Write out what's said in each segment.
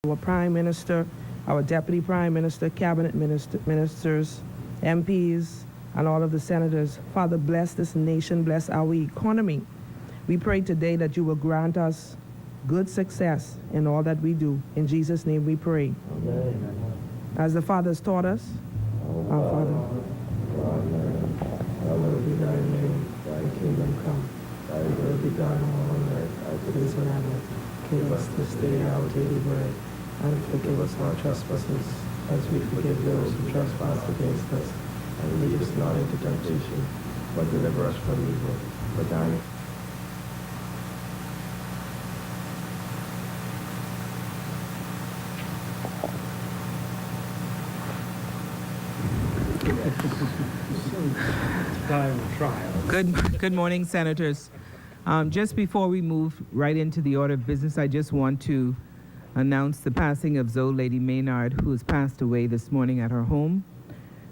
our Prime Minister, our Deputy Prime Minister, Cabinet Ministers, MPs, and all of the senators. Father, bless this nation, bless our economy. We pray today that you will grant us good success in all that we do. In Jesus' name we pray. Amen. As the Father has taught us, our Father, hallowed be thy name, thy kingdom come, thy will be done on earth as it is in heaven. Give us this day our daily bread, and forgive us our trespasses, as we forgive those who trespass against us. And lead us not into temptation, but deliver us from evil. For thine Good morning, Senators. Just before we move right into the order of business, I just want to announce the passing of Zoe Lady Maynard, who has passed away this morning at her home.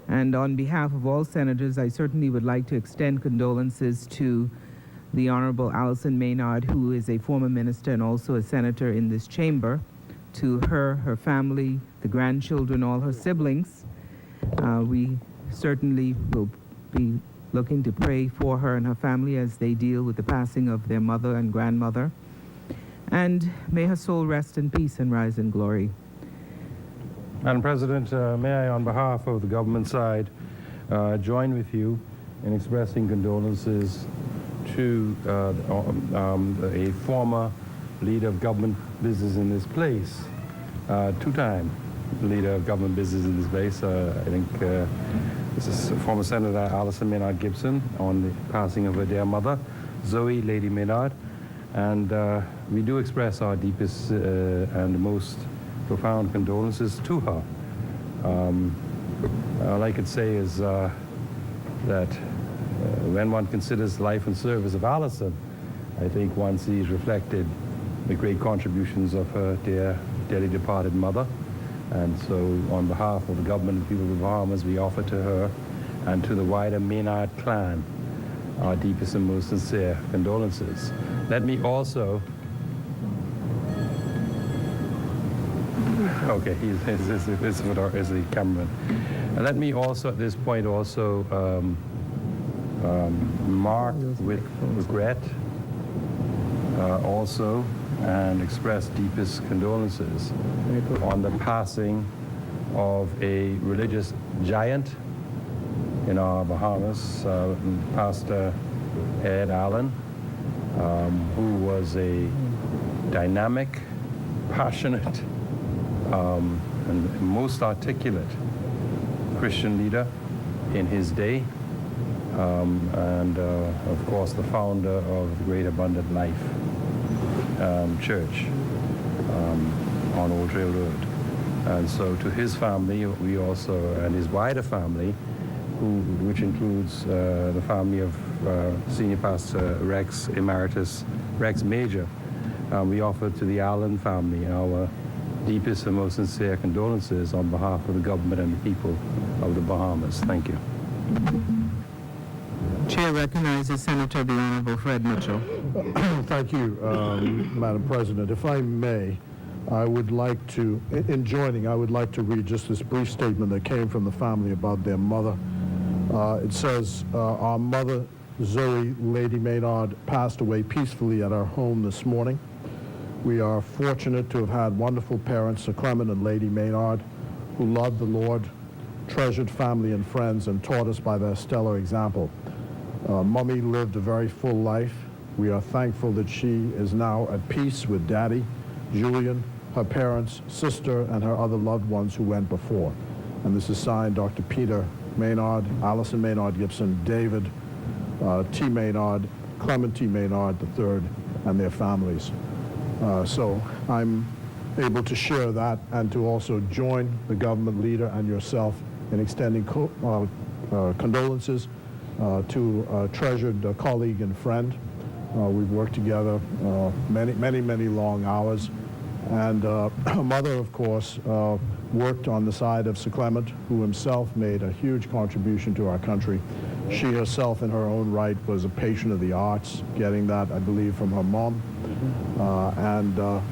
And on behalf of all Senators, I certainly would like to extend condolences to the Honorable Allison Maynard, who is a former minister and also a senator in this chamber, to her family, the grandchildren, all her siblings. We certainly will be looking to pray for her and her family as they deal with the passing of their mother and grandmother. And may her soul rest in peace and rise in glory. Madam President, may I, on behalf of the government side, join with you in expressing condolences to a former leader of government business in this place, two-time leader of government business in this place. I think this is former Senator Allison Maynard Gibson, on the passing of her dear mother, Zoe Lady Maynard. And we do express our deepest and most profound condolences to her. All I could say is that when one considers life and service of Allison, I think one sees reflected the great contributions of her dearly departed mother. And so on behalf of the government and people of the Bahamas, we offer to her and to the wider Maynard clan our deepest and most sincere condolences. Let me also... Okay, he's the cameraman. And let me also, at this point, also mark with regret also and express deepest condolences on the passing of a religious giant in our Bahamas, Pastor Ed Allen, who was a dynamic, passionate, and most articulate Christian leader in his day, and of course the founder of the Great Abundant Life Church on Old Trail Road. And so to his family, we also, and his wider family, which includes the family of Senior Pastor Rex Emeritus, Rex Major, we offer to the Allen family our deepest and most sincere condolences on behalf of the government and the people of the Bahamas. Thank you. Chair recognizes Senator the Honorable Fred Mitchell. Thank you, Madam President. If I may, I would like to, in joining, I would like to read just this brief statement that came from the family about their mother. It says, our mother, Zoe Lady Maynard, passed away peacefully at our home this morning. We are fortunate to have had wonderful parents, Sir Clement and Lady Maynard, who loved the Lord, treasured family and friends, and taught us by their stellar example. Mummy lived a very full life. We are thankful that she is now at peace with Daddy, Julian, her parents, sister, and her other loved ones who went before. And this is signed Dr. Peter Maynard, Allison Maynard Gibson, David T. Maynard, Clement T. Maynard III, and their families. So I'm able to share that and to also join the government leader and yourself in extending condolences to a treasured colleague and friend. We've worked together many long hours. And her mother, of course, worked on the side of Sir Clement, who himself made a huge contribution to our country. She herself, in her own right, was a patron of the arts, getting that, I believe, from her mom.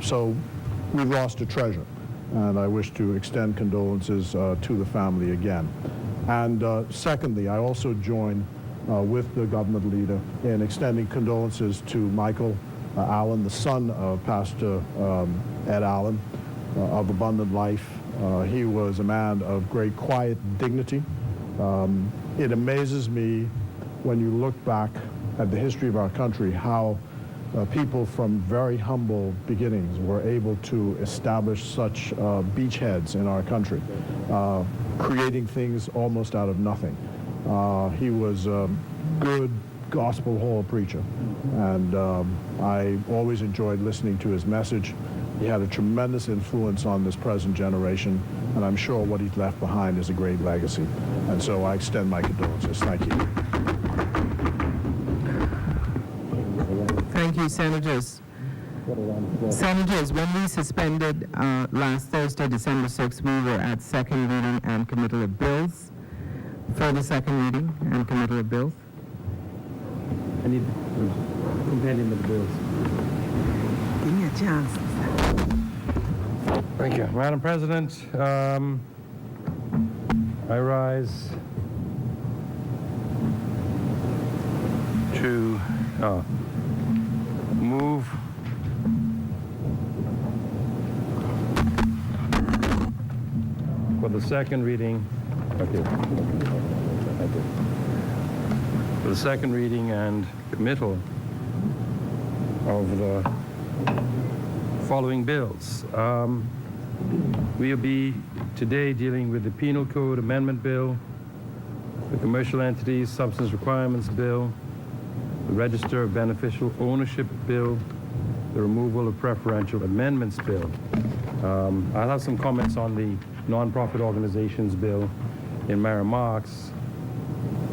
So we lost a treasure. and I wish to extend condolences to the family again. And secondly, I also join with the government leader in extending condolences to Michael Allen, the son of Pastor Ed Allen of Abundant Life. He was a man of great quiet dignity. It amazes me when you look back at the history of our country how people from very humble beginnings were able to establish such beachheads in our country, creating things almost out of nothing. He was a good gospel hall preacher, and I always enjoyed listening to his message. He had a tremendous influence on this present generation, and I'm sure what he's left behind is a great legacy. And so I extend my condolences. Thank you. Thank you, Senators. Senators, when we suspended last Thursday, December 6th, we were at second reading and committal of bills. Further second reading and committal of bills. I need compendium of the bills. Give me a chance. Thank you. Madam President, I rise to move for the second reading. Okay. Thank you. For the second reading and committal of the following bills. We will be today dealing with the Penal Code Amendment Bill, the Commercial Entities Substance Requirements Bill, the Register of Beneficial Ownership Bill, the Removal of Preferential Amendments Bill. I'll have some comments on the Nonprofit Organizations Bill in my remarks.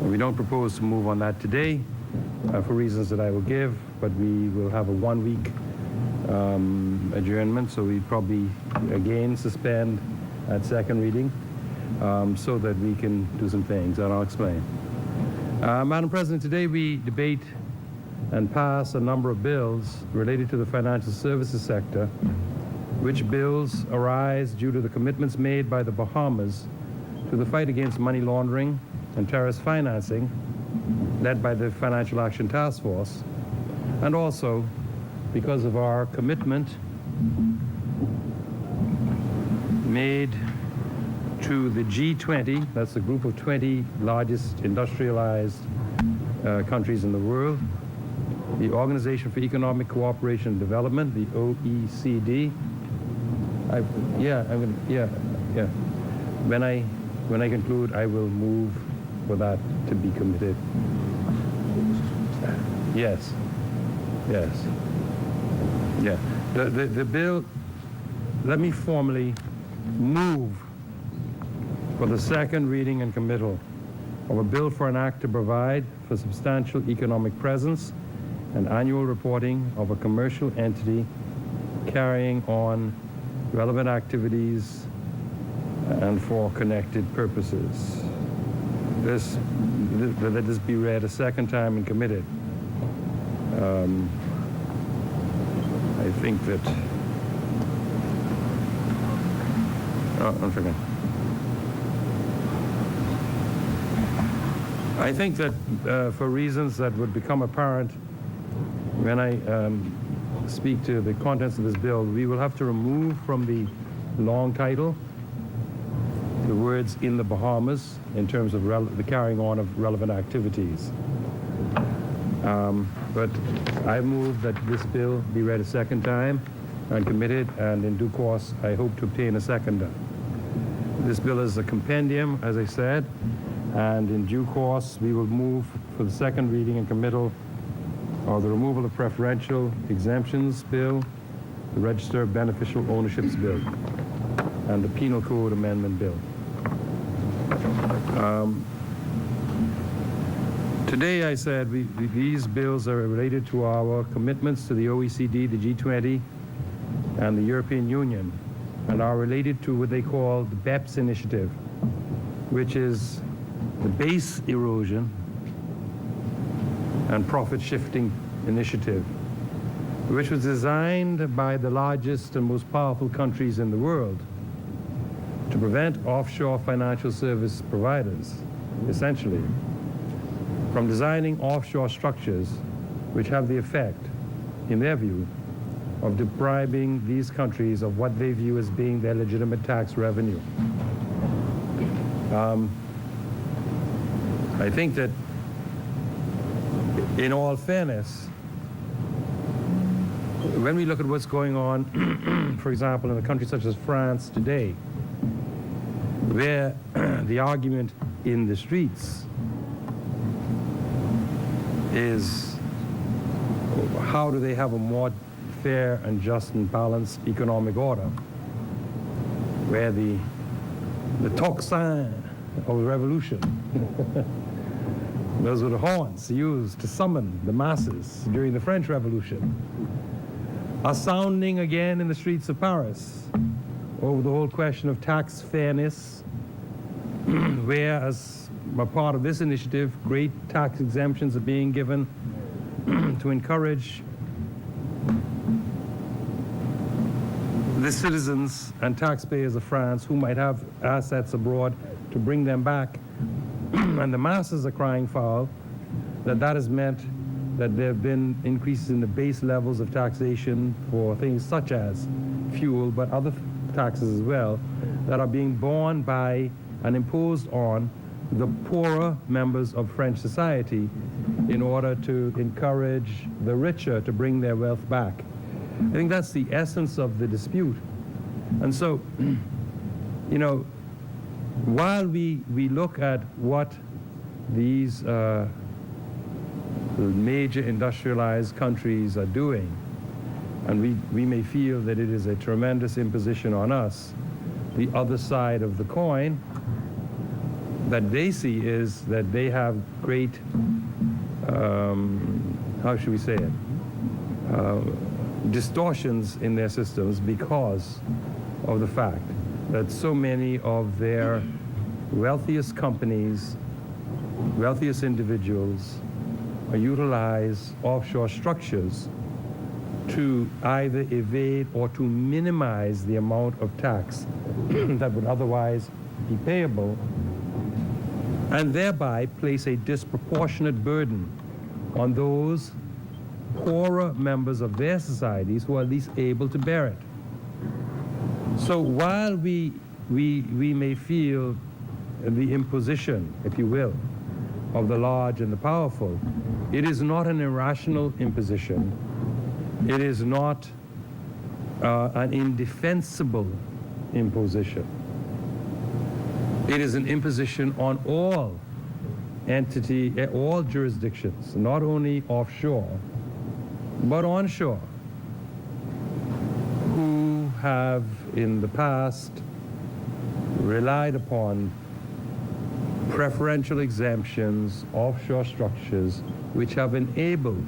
We don't propose to move on that today for reasons that I will give, but we will have a one-week adjournment, so we probably again suspend at second reading so that we can do some things, and I'll explain. Madam President, today we debate and pass a number of bills related to the financial services sector, which bills arise due to the commitments made by the Bahamas to the fight against money laundering and terrorist financing, led by the Financial Action Task Force, and also because of our commitment made to the G20, that's the group of 20 largest industrialized countries in the world, the Organization for Economic Cooperation and Development, the OECD. When I conclude, I will move for that to be committed. Yes. Yeah. The bill, let me formally move for the second reading and committal of a bill for an act to provide for substantial economic presence and annual reporting of a commercial entity carrying on relevant activities and for connected purposes. Let this be read a second time and committed. I think that, one second. I think that for reasons that would become apparent when I speak to the contents of this bill, we will have to remove from the long title the words "in the Bahamas" in terms of the carrying on of relevant activities. But I move that this bill be read a second time and committed, and in due course I hope to obtain a seconder. This bill is a compendium, as I said, and in due course we will move for the second reading and committal of the Removal of Preferential Exemptions Bill, the Register of Beneficial Ownerships Bill, and the Penal Code Amendment Bill. Today, I said, these bills are related to our commitments to the OECD, the G20, and the European Union, and are related to what they call the BEPS initiative, which is the base erosion and profit shifting initiative, which was designed by the largest and most powerful countries in the world to prevent offshore financial service providers, essentially, from designing offshore structures which have the effect, in their view, of depriving these countries of what they view as being their legitimate tax revenue. I think that, in all fairness, when we look at what's going on, for example, in a country such as France today, where the argument in the streets is how do they have a more fair and just and balanced economic order, where the tocsin of the revolution, those were the horns used to summon the masses during the French Revolution, are sounding again in the streets of Paris over the whole question of tax fairness, where, as a part of this initiative, great tax exemptions are being given to encourage the citizens and taxpayers of France who might have assets abroad to bring them back. And the masses are crying foul that that has meant that there have been increases in the base levels of taxation for things such as fuel, but other taxes as well, that are being borne by and imposed on the poorer members of French society in order to encourage the richer to bring their wealth back. I think that's the essence of the dispute. And so, you know, while we look at what these major industrialized countries are doing, and we may feel that it is a tremendous imposition on us, the other side of the coin that they see is that they have great, how should we say it, distortions in their systems because of the fact that so many of their wealthiest companies, wealthiest individuals, utilize offshore structures to either evade or to minimize the amount of tax that would otherwise be payable, and thereby place a disproportionate burden on those poorer members of their societies who are least able to bear it. So while we may feel the imposition, if you will, of the large and the powerful, it is not an irrational imposition. It is not an indefensible imposition. It is an imposition on all all jurisdictions, not only offshore, but onshore, who have in the past relied upon preferential exemptions, offshore structures, which have enabled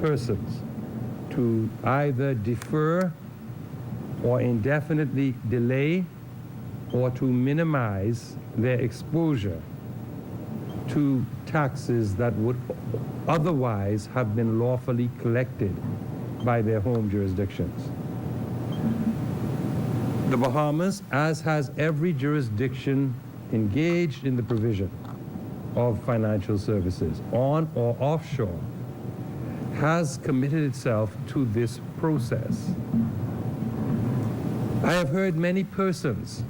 persons to either defer or indefinitely delay or to minimize their exposure to taxes that would otherwise have been lawfully collected by their home jurisdictions. The Bahamas, as has every jurisdiction engaged in the provision of financial services, on or offshore, has committed itself to this process. I have heard many persons,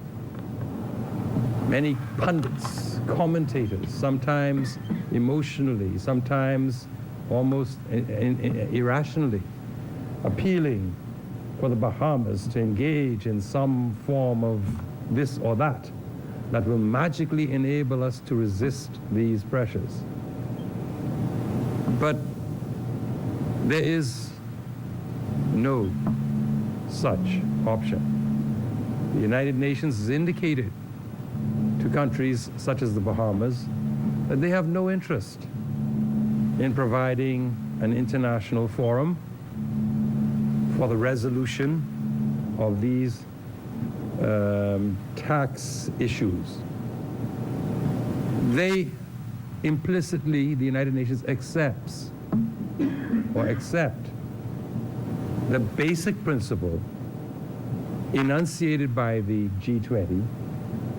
many pundits, commentators, sometimes emotionally, sometimes almost irrationally, appealing for the Bahamas to engage in some form of this or that will magically enable us to resist these pressures. But there is no such option. The United Nations has indicated to countries such as the Bahamas that they have no interest in providing an international forum for the resolution of these tax issues. They implicitly, the United Nations accept the basic principle enunciated by the G20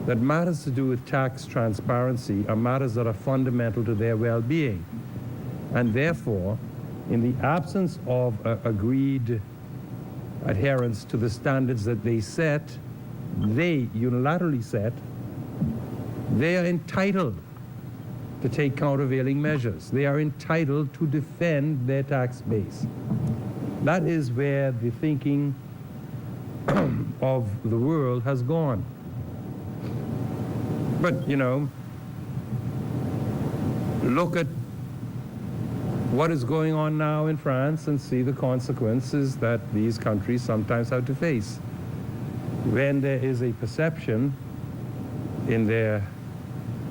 that matters to do with tax transparency are matters that are fundamental to their well-being. And therefore, in the absence of agreed adherence to the standards that they unilaterally set, they are entitled to take countervailing measures. They are entitled to defend their tax base. That is where the thinking of the world has gone. But, you know, look at what is going on now in France and see the consequences that these countries sometimes have to face. When there is a perception in their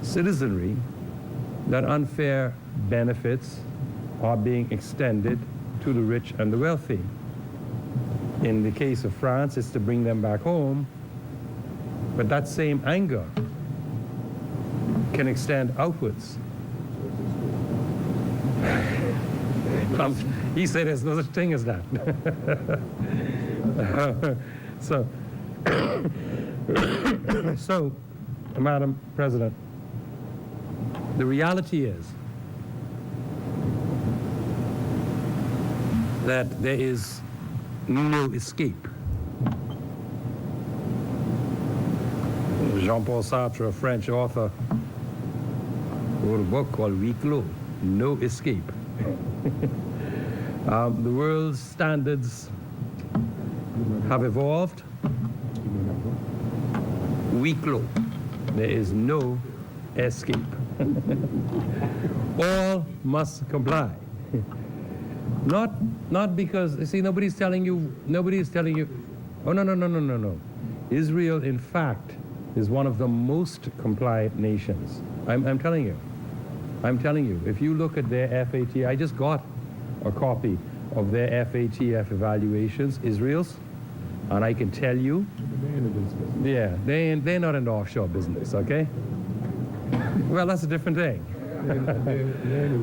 citizenry that unfair benefits are being extended to the rich and the wealthy. In the case of France, it's to bring them back home, but that same anger can extend outwards. He said there's no such thing as that. So, Madam President, the reality is that there is no escape. Jean-Paul Sartre, a French author, wrote a book called Huis Clos, No Escape. The world's standards have evolved. Huis clos. There is no escape. All must comply. Not because, see, nobody's telling you, oh, no. Israel, in fact, is one of the most compliant nations. I'm telling you, if you look at their FATF, I just got a copy of their FATF evaluations, Israel's, and I can tell you, yeah, they're not in the offshore business, okay? Well, that's a different thing.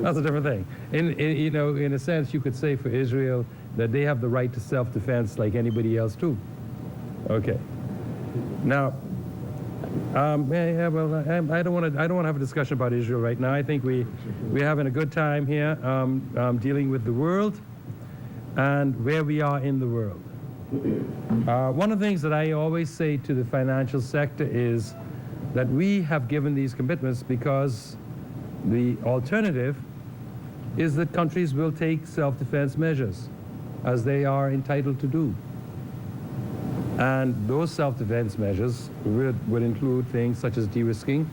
That's a different thing. In a sense, you could say for Israel that they have the right to self-defense like anybody else too. Okay. Now, I don't want to have a discussion about Israel right now. I think we're having a good time here dealing with the world and where we are in the world. One of the things that I always say to the financial sector is that we have given these commitments because the alternative is that countries will take self-defense measures, as they are entitled to do. And those self-defense measures would include things such as de-risking,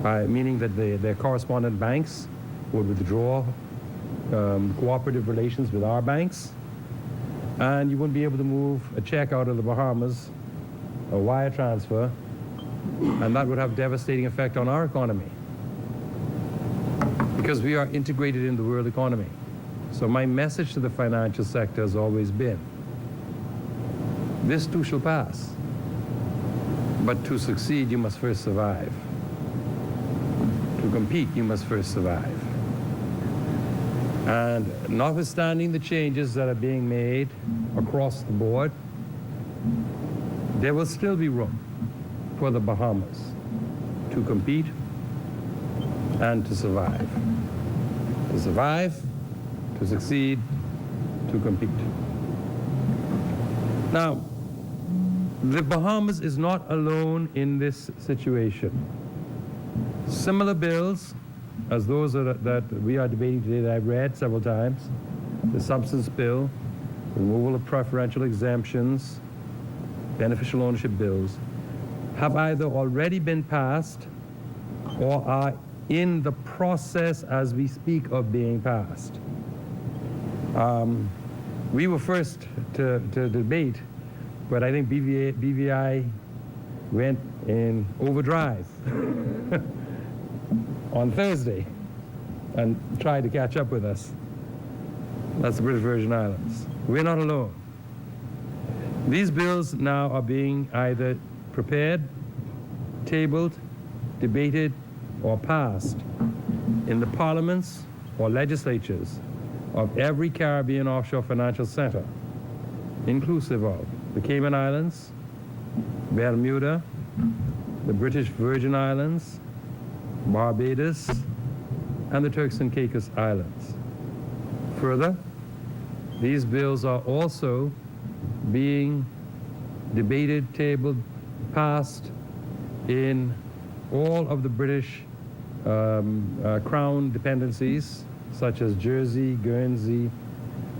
meaning that their correspondent banks would withdraw cooperative relations with our banks, and you wouldn't be able to move a check out of the Bahamas, a wire transfer, and that would have a devastating effect on our economy, because we are integrated in the world economy. So my message to the financial sector has always been, this too shall pass, but to succeed you must first survive. To compete you must first survive. And notwithstanding the changes that are being made across the board, there will still be room for the Bahamas to compete and to survive. To survive, to succeed, to compete. Now, the Bahamas is not alone in this situation. Similar bills as those that we are debating today that I've read several times, the substance bill, the removal of preferential exemptions, beneficial ownership bills, have either already been passed or are in the process as we speak of being passed. We were first to debate, but I think BVI went in overdrive on Thursday and tried to catch up with us. That's the British Virgin Islands. We're not alone. These bills now are being either prepared, tabled, debated, or passed in the parliaments or legislatures of every Caribbean offshore financial center, inclusive of the the Cayman Islands, Bermuda, the British Virgin Islands, Barbados, and the Turks and Caicos Islands. Further, these bills are also being debated, tabled, passed in all of the British Crown dependencies, such as Jersey, Guernsey,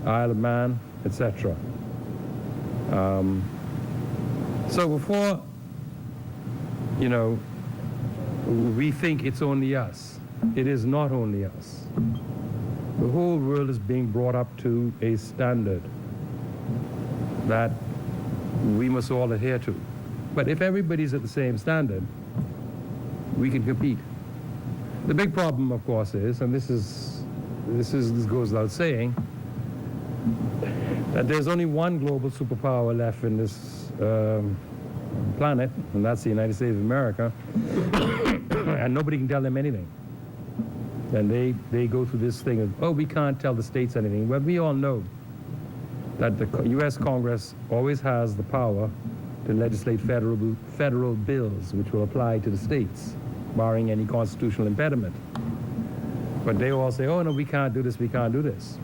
Isle of Man, etc. So before, we think it's only us, it is not only us. The whole world is being brought up to a standard that we must all adhere to. But if everybody's at the same standard, we can compete. The big problem, of course, is, and this goes without saying, that there's only one global superpower left in this planet, and that's the United States of America, and nobody can tell them anything. And they go through this thing of, oh, we can't tell the states anything. Well, we all know that the U.S. Congress always has the power to legislate federal bills which will apply to the states, barring any constitutional impediment. But they all say, oh, no, we can't do this, we can't do this.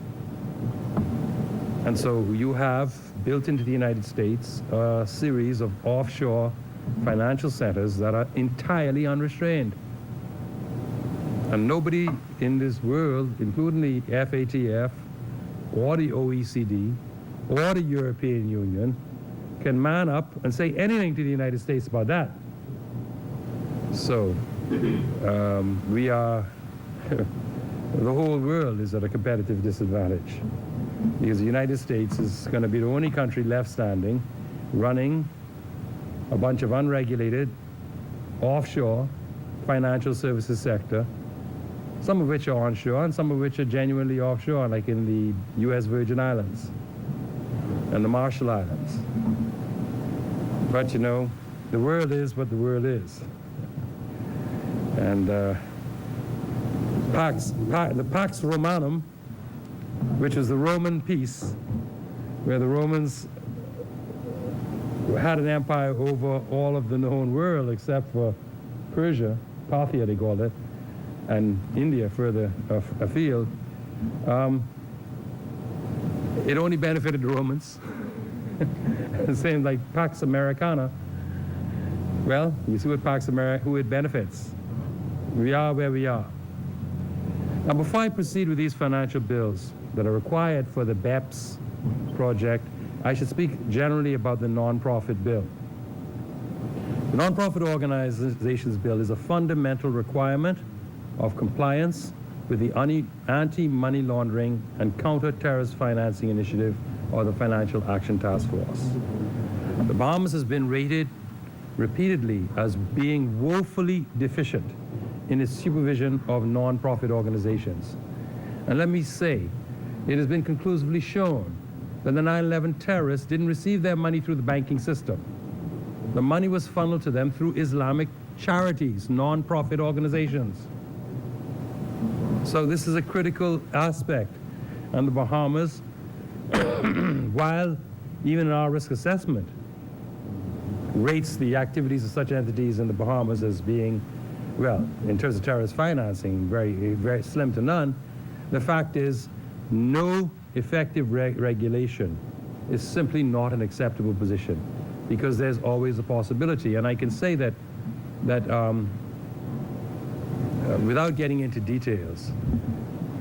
And so you have built into the United States a series of offshore financial centers that are entirely unrestrained. And nobody in this world, including the FATF or the OECD or the European Union, can man up and say anything to the United States about that. So we are, the whole world is at a competitive disadvantage, because the United States is going to be the only country left standing running a bunch of unregulated offshore financial services sector, some of which are onshore and some of which are genuinely offshore, like in the U.S. Virgin Islands and the Marshall Islands. But the world is what the world is. And the Pax Romanum, which was the Roman peace, where the Romans had an empire over all of the known world except for Persia, Parthia they called it, and India further afield. It only benefited the Romans. The same like Pax Americana. Well, you see what Pax Americana, who it benefits. We are where we are. Now, before I proceed with these financial bills that are required for the BEPS project, I should speak generally about the non-profit bill. The non-profit organizations bill is a fundamental requirement of compliance with the Anti-Money Laundering and Counter-Terrorist Financing Initiative, or the Financial Action Task Force. The Bahamas has been rated repeatedly as being woefully deficient in its supervision of non-profit organizations. And let me say, it has been conclusively shown that the 9/11 terrorists didn't receive their money through the banking system. The money was funneled to them through Islamic charities, non-profit organizations. So this is a critical aspect. And the Bahamas, while even in our risk assessment rates the activities of such entities in the Bahamas as being, well, in terms of terrorist financing, very, very slim to none, the fact is no effective regulation is simply not an acceptable position, because there's always a possibility. And I can say that without getting into details,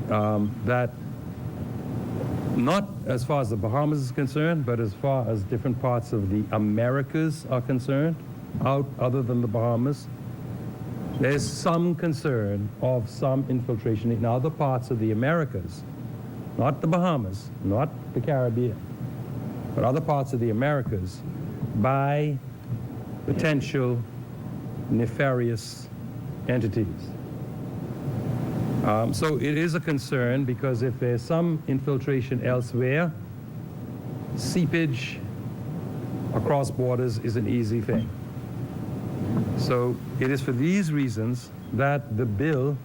that not as far as the Bahamas is concerned, but as far as different parts of the Americas are concerned, other than the Bahamas, there's some concern of some infiltration in other parts of the Americas, not the Bahamas, not the Caribbean, but other parts of the Americas, by potential nefarious entities. So it is a concern, because if there's some infiltration elsewhere, seepage across borders is an easy thing. So it is for these reasons that the bill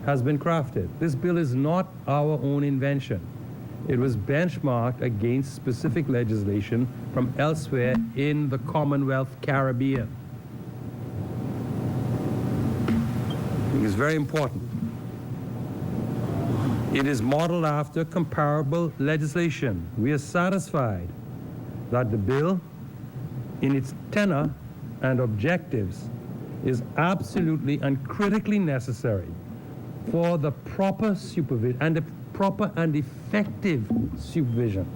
has been crafted. This bill is not our own invention. It was benchmarked against specific legislation from elsewhere in the Commonwealth Caribbean. I think it's very important. It is modeled after comparable legislation. We are satisfied that the bill, in its tenor and objectives, is absolutely and critically necessary for the proper supervision and the proper and effective supervision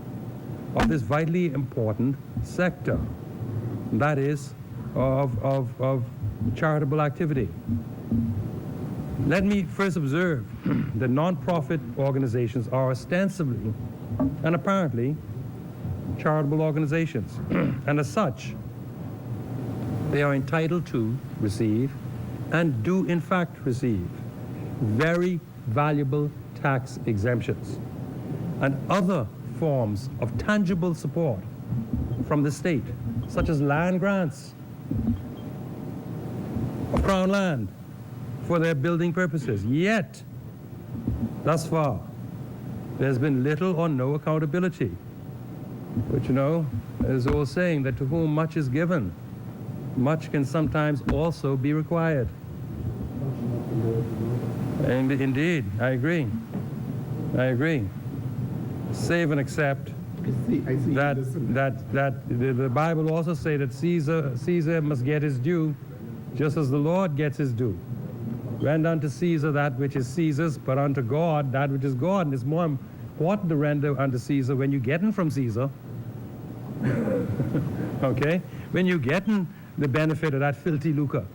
of this vitally important sector, that is, of charitable activity. Let me first observe that non-profit organizations are ostensibly and apparently charitable organizations, and as such, they are entitled to receive, and do in fact receive, very valuable tax exemptions and other forms of tangible support from the state, such as land grants of Crown land for their building purposes. Yet, thus far, there's been little or no accountability. But you know, there's the old saying that to whom much is given, much can sometimes also be required. And indeed, I agree. Save and accept that the Bible also say that Caesar must get his due, just as the Lord gets his due. Render unto Caesar that which is Caesar's, but unto God that which is God. And it's more important to render unto Caesar when you're getting from Caesar. Okay? When you're getting the benefit of that filthy lucre.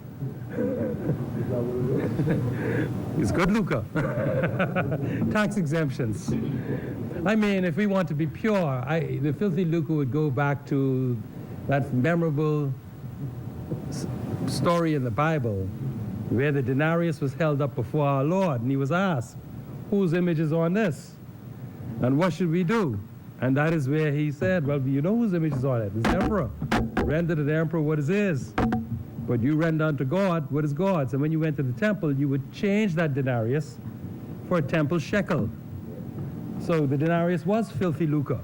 It's good lucre. Tax exemptions. I mean, if we want to be pure, the filthy lucre would go back to that memorable story in the Bible where the denarius was held up before our Lord, and he was asked, whose image is on this? And what should we do? And that is where he said, well, you know whose image is on it? It's the emperor. Render to the emperor what is his. But you render unto God what is God's. And when you went to the temple, you would change that denarius for a temple shekel. So the denarius was filthy lucre,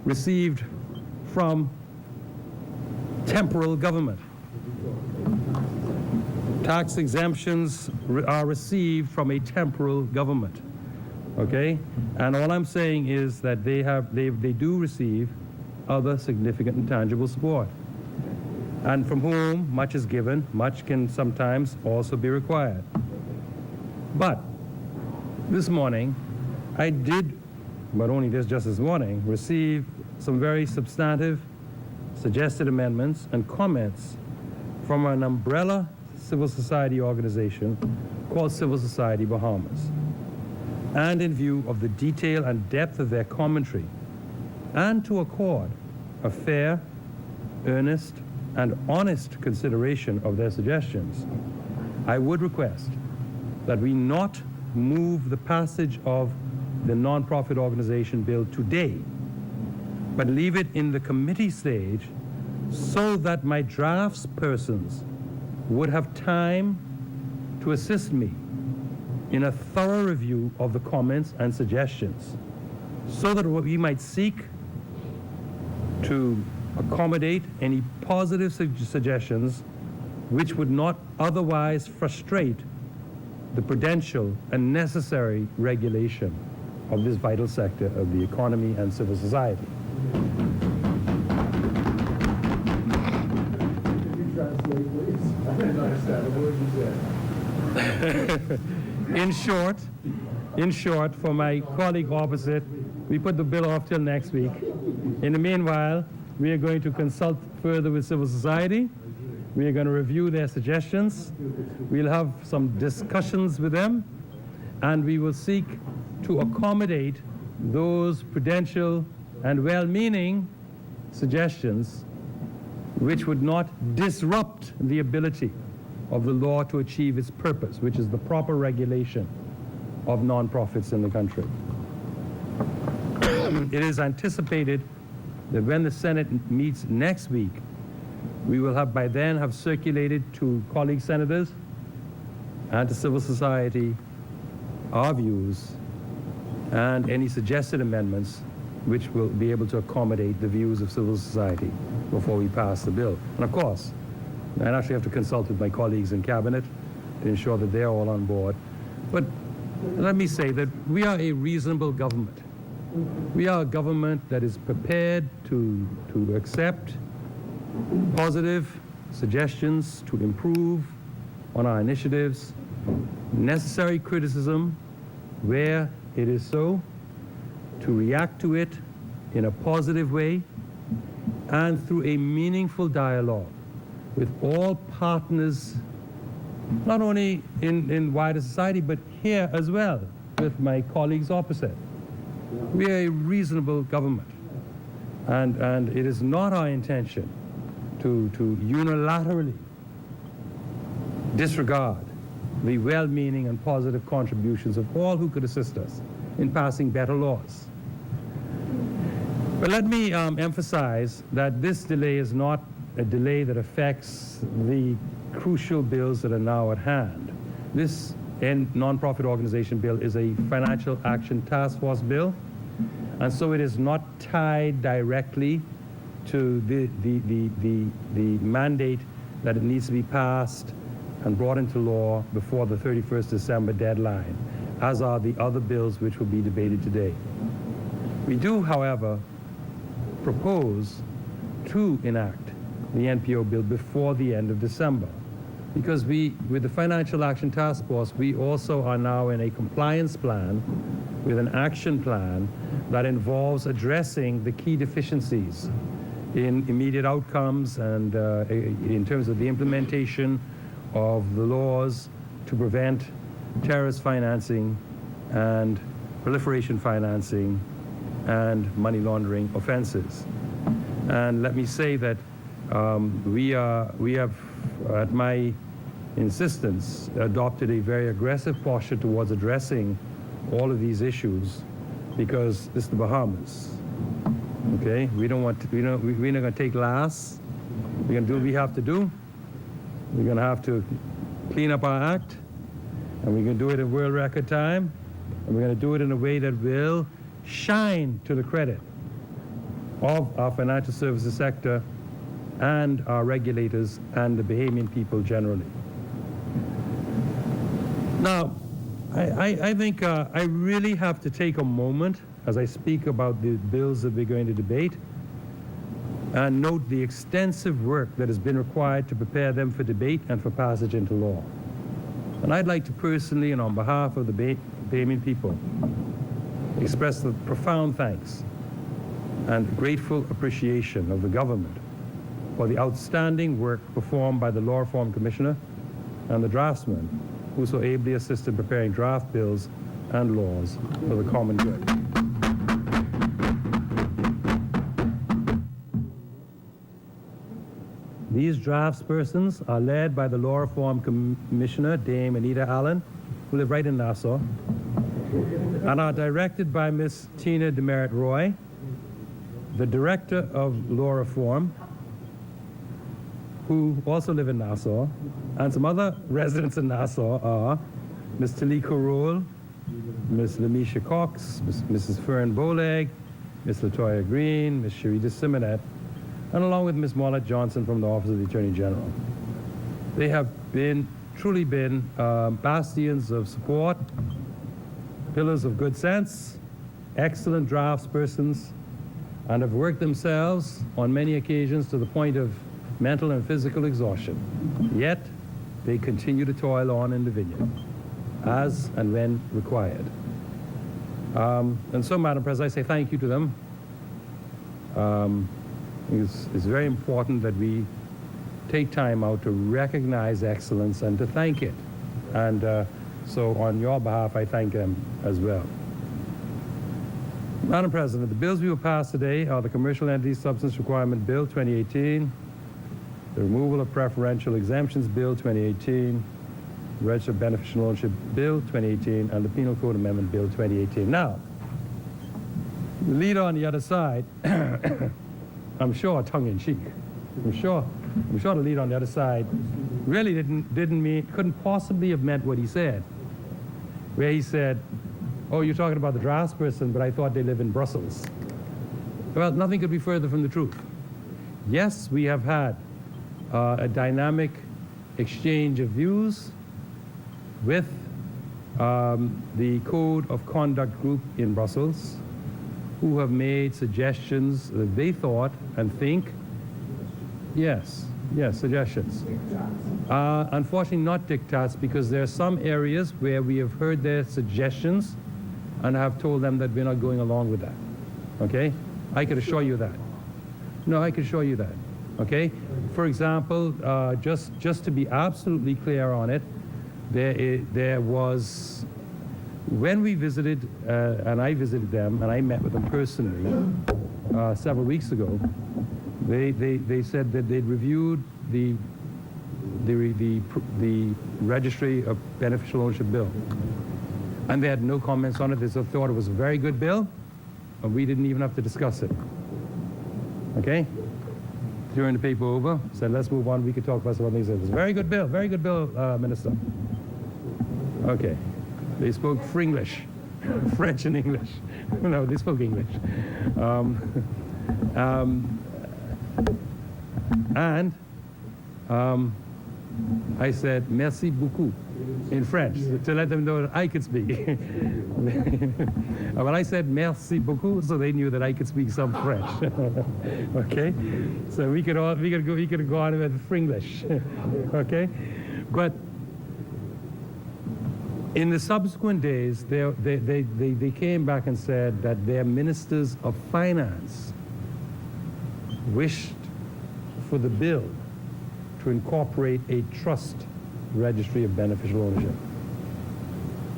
received from temporal government. Tax exemptions are received from a temporal government, okay? And all I'm saying is that they do receive other significant and tangible support. And from whom much is given, much can sometimes also be required. But this morning, I did, but only just this morning, receive some very substantive suggested amendments and comments from an umbrella civil society organization called Civil Society Bahamas. And in view of the detail and depth of their commentary, and to accord a fair, earnest, and honest consideration of their suggestions, I would request that we not move the passage of the nonprofit organization bill today, but leave it in the committee stage so that my draftspersons would have time to assist me in a thorough review of the comments and suggestions, so that we might seek to accommodate any positive suggestions which would not otherwise frustrate the prudential and necessary regulation of this vital sector of the economy and civil society. In short, for my colleague opposite, we put the bill off till next week. In the meanwhile, we are going to consult further with civil society. We are going to review their suggestions. We'll have some discussions with them, and we will seek to accommodate those prudential and well-meaning suggestions which would not disrupt the ability of the law to achieve its purpose, which is the proper regulation of nonprofits in the country. It is anticipated that when the Senate meets next week, we will have by then have circulated to colleague senators and to civil society our views and any suggested amendments which will be able to accommodate the views of civil society before we pass the bill. And of course, I actually have to consult with my colleagues in Cabinet to ensure that they're all on board. But let me say that we are a reasonable government. We are a government that is prepared to accept positive suggestions to improve on our initiatives, necessary criticism where it is so, to react to it in a positive way and through a meaningful dialogue with all partners, not only in wider society, but here as well, with my colleagues opposite. We are a reasonable government, and it is not our intention to unilaterally disregard the well-meaning and positive contributions of all who could assist us in passing better laws. But let me emphasize that this delay is not a delay that affects the crucial bills that are now at hand. This non-profit organization bill is a financial action task force bill, and so it is not tied directly to the mandate that it needs to be passed and brought into law before the 31st December deadline, as are the other bills which will be debated today. We do, however, propose to enact the NPO bill before the end of December, because with the Financial Action Task Force, we also are now in a compliance plan with an action plan that involves addressing the key deficiencies in immediate outcomes and in terms of the implementation of the laws to prevent terrorist financing and proliferation financing and money laundering offenses. And let me say that we have, at my insistence, adopted a very aggressive posture towards addressing all of these issues, because it's the Bahamas. Okay, we're not going to take last. We're going to do what we have to do. We're going to have to clean up our act, and we're going to do it in world record time, and we're going to do it in a way that will shine to the credit of our financial services sector and our regulators and the Bahamian people generally. Now, I think I really have to take a moment as I speak about the bills that we're going to debate and note the extensive work that has been required to prepare them for debate and for passage into law. And I'd like to personally, and on behalf of the Bahamian people, express the profound thanks and grateful appreciation of the government for the outstanding work performed by the Law Reform Commissioner and the draftsmen who so ably assisted preparing draft bills and laws for the common good. These draftspersons are led by the Law Reform Commissioner, Dame Anita Allen, who live right in Nassau, and are directed by Ms. Tina Demerit Roy, the Director of Law Reform, who also live in Nassau, and some other residents in Nassau are Ms. Taliko Rule, Ms. Lamisha Cox, Mrs. Fern Bowleg, Ms. Latoya Green, Ms. Sharita Simonet, and along with Ms. Mollett Johnson from the Office of the Attorney General. They have truly been bastions of support, pillars of good sense, excellent draftspersons, and have worked themselves on many occasions to the point of mental and physical exhaustion. Yet, they continue to toil on in the vineyard, as and when required. And so, Madam President, I say thank you to them. It's very important that we take time out to recognize excellence and to thank it. And so on your behalf, I thank them as well. Madam President, the bills we will pass today are the Commercial Entity Substance Requirement Bill 2018, the Removal of Preferential Exemptions Bill 2018, the Registered Beneficial Ownership Bill 2018, and the Penal Code Amendment Bill 2018. Now, the leader on the other side, I'm sure tongue-in-cheek, I'm sure the leader on the other side really couldn't possibly have meant what he said, where he said oh, you're talking about the draftsperson, but I thought they live in Brussels. Well, nothing could be further from the truth. Yes, we have had a dynamic exchange of views with the Code of Conduct group in Brussels, who have made suggestions that they thought and think, yes, suggestions. Unfortunately, not diktats, because there are some areas where we have heard their suggestions and have told them that we're not going along with that. Okay? I can assure you that. No, I can assure you that. Okay? For example, just to be absolutely clear on it, there was, when we visited, and I visited them, and I met with them personally several weeks ago, they said that they'd reviewed the Registry of Beneficial Ownership bill, and they had no comments on it. They thought it was a very good bill, and we didn't even have to discuss it. Okay? Turned the paper over, said, let's move on. We could talk about some other things. It was a very good bill, Minister. Okay. They spoke Fringlish, French and English. No, they spoke English. I said, merci beaucoup, in French, to let them know that I could speak. Well, I said merci beaucoup, so they knew that I could speak some French. Okay? So we could have gone with Fringlish. Okay? But in the subsequent days, they came back and said that their ministers of finance wished for the bill to incorporate a trust registry of beneficial ownership.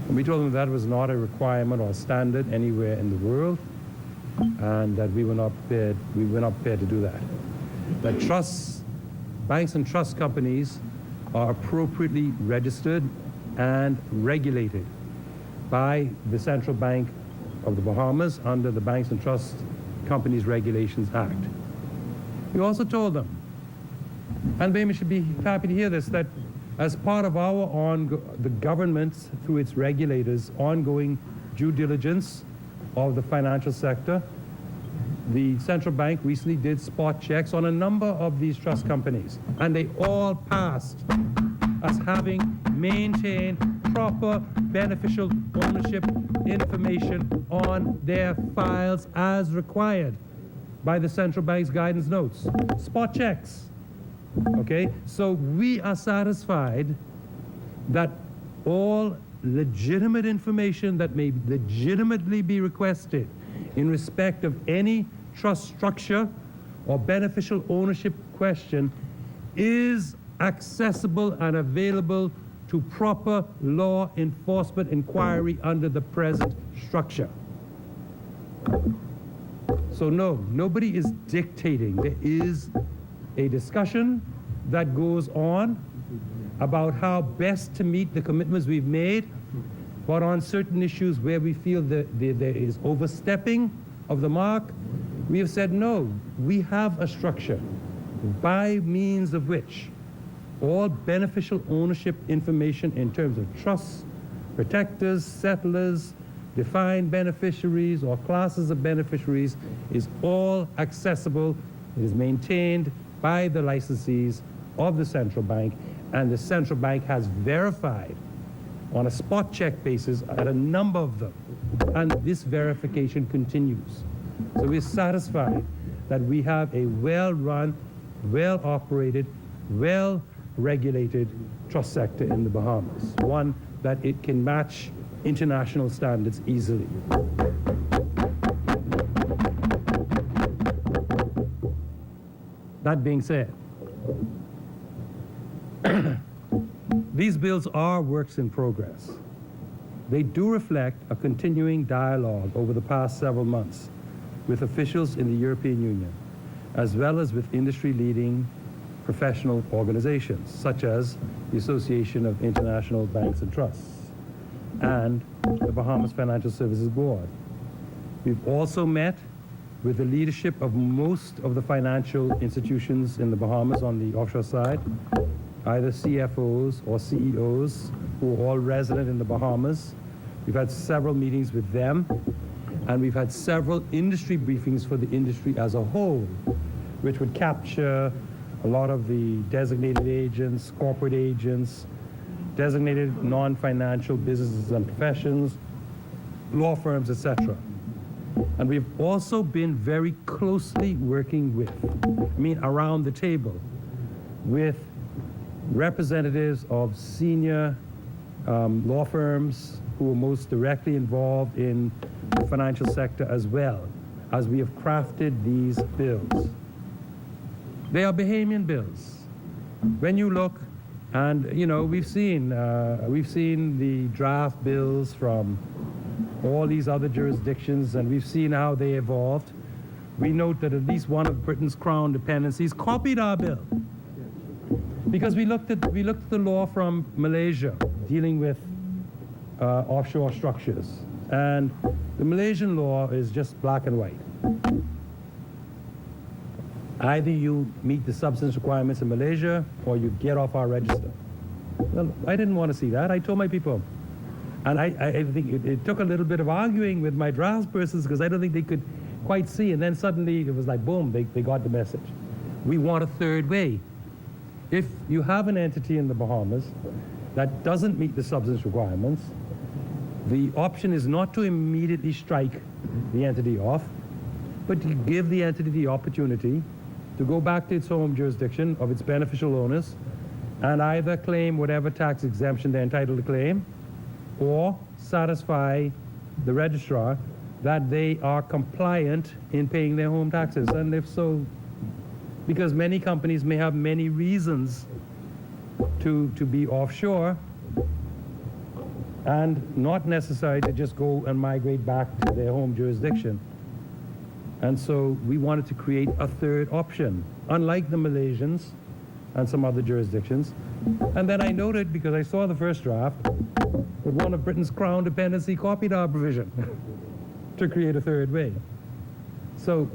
And we told them that was not a requirement or a standard anywhere in the world, and that we were not prepared to do that. That trusts, banks and trust companies are appropriately registered and regulated by the Central Bank of the Bahamas under the Banks and Trust Companies Regulations Act. We also told them, and they should be happy to hear this, that as part of the government's, through its regulators, ongoing due diligence of the financial sector, the central bank recently did spot checks on a number of these trust companies, and they all passed as having maintained proper beneficial ownership information on their files as required by the central bank's guidance notes. Spot checks. Okay, so we are satisfied that all legitimate information that may legitimately be requested in respect of any trust structure or beneficial ownership question is accessible and available to proper law enforcement inquiry under the present structure. So no, nobody is dictating. There is a discussion that goes on about how best to meet the commitments we've made, but on certain issues where we feel that there is overstepping of the mark, we have said no, we have a structure by means of which all beneficial ownership information in terms of trusts, protectors, settlers, defined beneficiaries or classes of beneficiaries is all accessible. It is maintained by the licensees of the central bank, and the central bank has verified on a spot check basis at a number of them, and this verification continues. So we're satisfied that we have a well-run, well-operated, well-regulated trust sector in the Bahamas, one that it can match international standards easily. That being said, these bills are works in progress. They do reflect a continuing dialogue over the past several months with officials in the European Union, as well as with industry-leading professional organizations, such as the Association of International Banks and Trusts and the Bahamas Financial Services Board. We've also met with the leadership of most of the financial institutions in the Bahamas on the offshore side, either CFOs or CEOs who are all resident in the Bahamas. We've had several meetings with them, and we've had several industry briefings for the industry as a whole, which would capture a lot of the designated agents, corporate agents, designated non-financial businesses and professions, law firms, etc. And we've also been very closely working with, around the table, with representatives of senior law firms who are most directly involved in the financial sector, as well as we have crafted these bills. They are Bahamian bills. When you look, and we've seen the draft bills from all these other jurisdictions, and we've seen how they evolved. We note that at least one of Britain's crown dependencies copied our bill, because we looked at the law from Malaysia dealing with offshore structures, and the Malaysian law is just black and white. Either you meet the substance requirements in Malaysia, or you get off our register. Well, I didn't want to see that. I told my people. And I think it took a little bit of arguing with my draftspersons, because I don't think they could quite see. And then suddenly it was like, boom, they got the message. We want a third way. If you have an entity in the Bahamas that doesn't meet the substance requirements, the option is not to immediately strike the entity off, but to give the entity the opportunity to go back to its home jurisdiction of its beneficial owners and either claim whatever tax exemption they're entitled to claim, or satisfy the registrar that they are compliant in paying their home taxes. And if so, because many companies may have many reasons to be offshore, and not necessary to just go and migrate back to their home jurisdiction. And so we wanted to create a third option, unlike the Malaysians and some other jurisdictions. And then I noted, because I saw the first draft, that one of Britain's crown dependency copied our provision to create a third way. So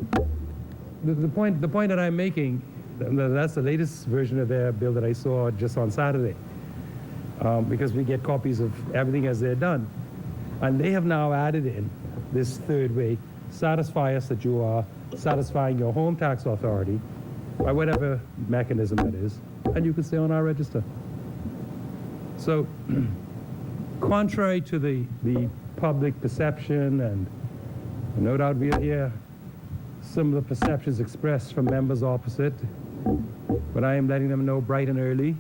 the point that I'm making, that's the latest version of their bill that I saw just on Saturday, because we get copies of everything as they're done. And they have now added in this third way: satisfy us that you are satisfying your home tax authority by whatever mechanism that is, and you can stay on our register. So, contrary to the public perception, and no doubt we'll hear some of the perceptions expressed from members opposite, but I am letting them know bright and early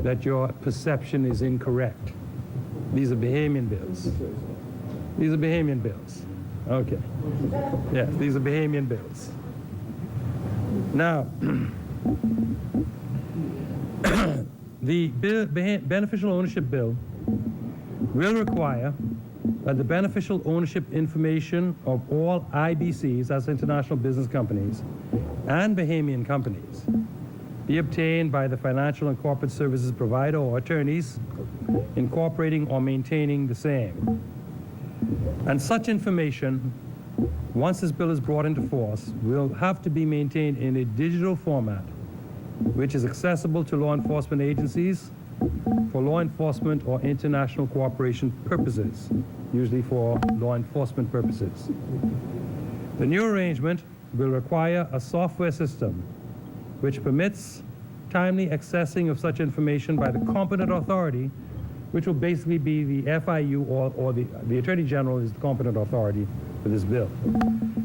that your perception is incorrect. These are Bahamian bills. These are Bahamian bills. Okay. Yes, these are Bahamian bills. Now, the beneficial ownership bill will require that the beneficial ownership information of all IBCs, as international business companies, and Bahamian companies, be obtained by the financial and corporate services provider or attorneys incorporating or maintaining the same. And such information, once this bill is brought into force, will have to be maintained in a digital format, which is accessible to law enforcement agencies for law enforcement or international cooperation purposes, usually for law enforcement purposes. The new arrangement will require a software system which permits timely accessing of such information by the competent authority, which will basically be the FIU, or the Attorney General is the competent authority for this bill.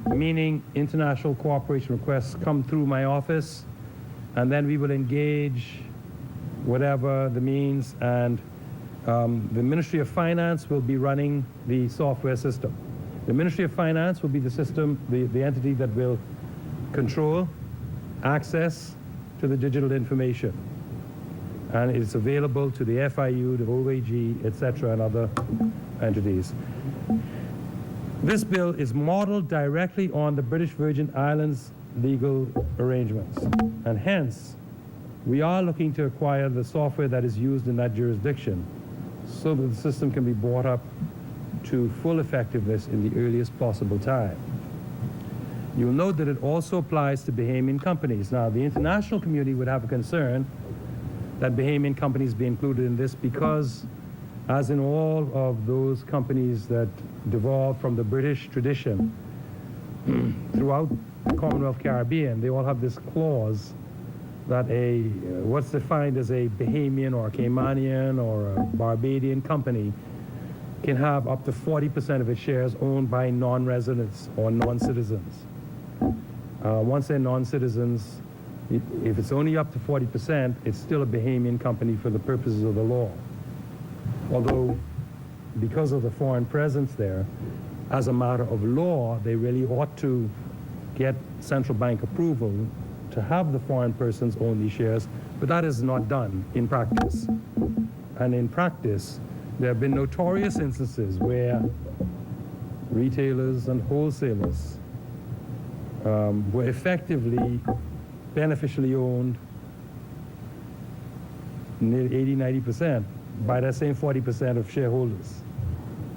Meaning international cooperation requests come through my office, and then we will engage whatever the means, and the Ministry of Finance will be running the software system. The Ministry of Finance will be the system, the entity that will control access to the digital information. And it's available to the FIU, the OAG, etc., and other entities. This bill is modeled directly on the British Virgin Islands legal arrangements, and hence, we are looking to acquire the software that is used in that jurisdiction so that the system can be brought up to full effectiveness in the earliest possible time. You'll note that it also applies to Bahamian companies. Now, the international community would have a concern that Bahamian companies be included in this, because as in all of those companies that devolved from the British tradition throughout the Commonwealth Caribbean, they all have this clause that what's defined as a Bahamian or a Caymanian or a Barbadian company can have up to 40% of its shares owned by non-residents or non-citizens. Once they're non-citizens, if it's only up to 40%, it's still a Bahamian company for the purposes of the law. Although, because of the foreign presence there, as a matter of law, they really ought to get central bank approval to have the foreign persons own these shares, but that is not done in practice. And in practice, there have been notorious instances where retailers and wholesalers were effectively beneficially owned near 80-90% by that same 40% of shareholders.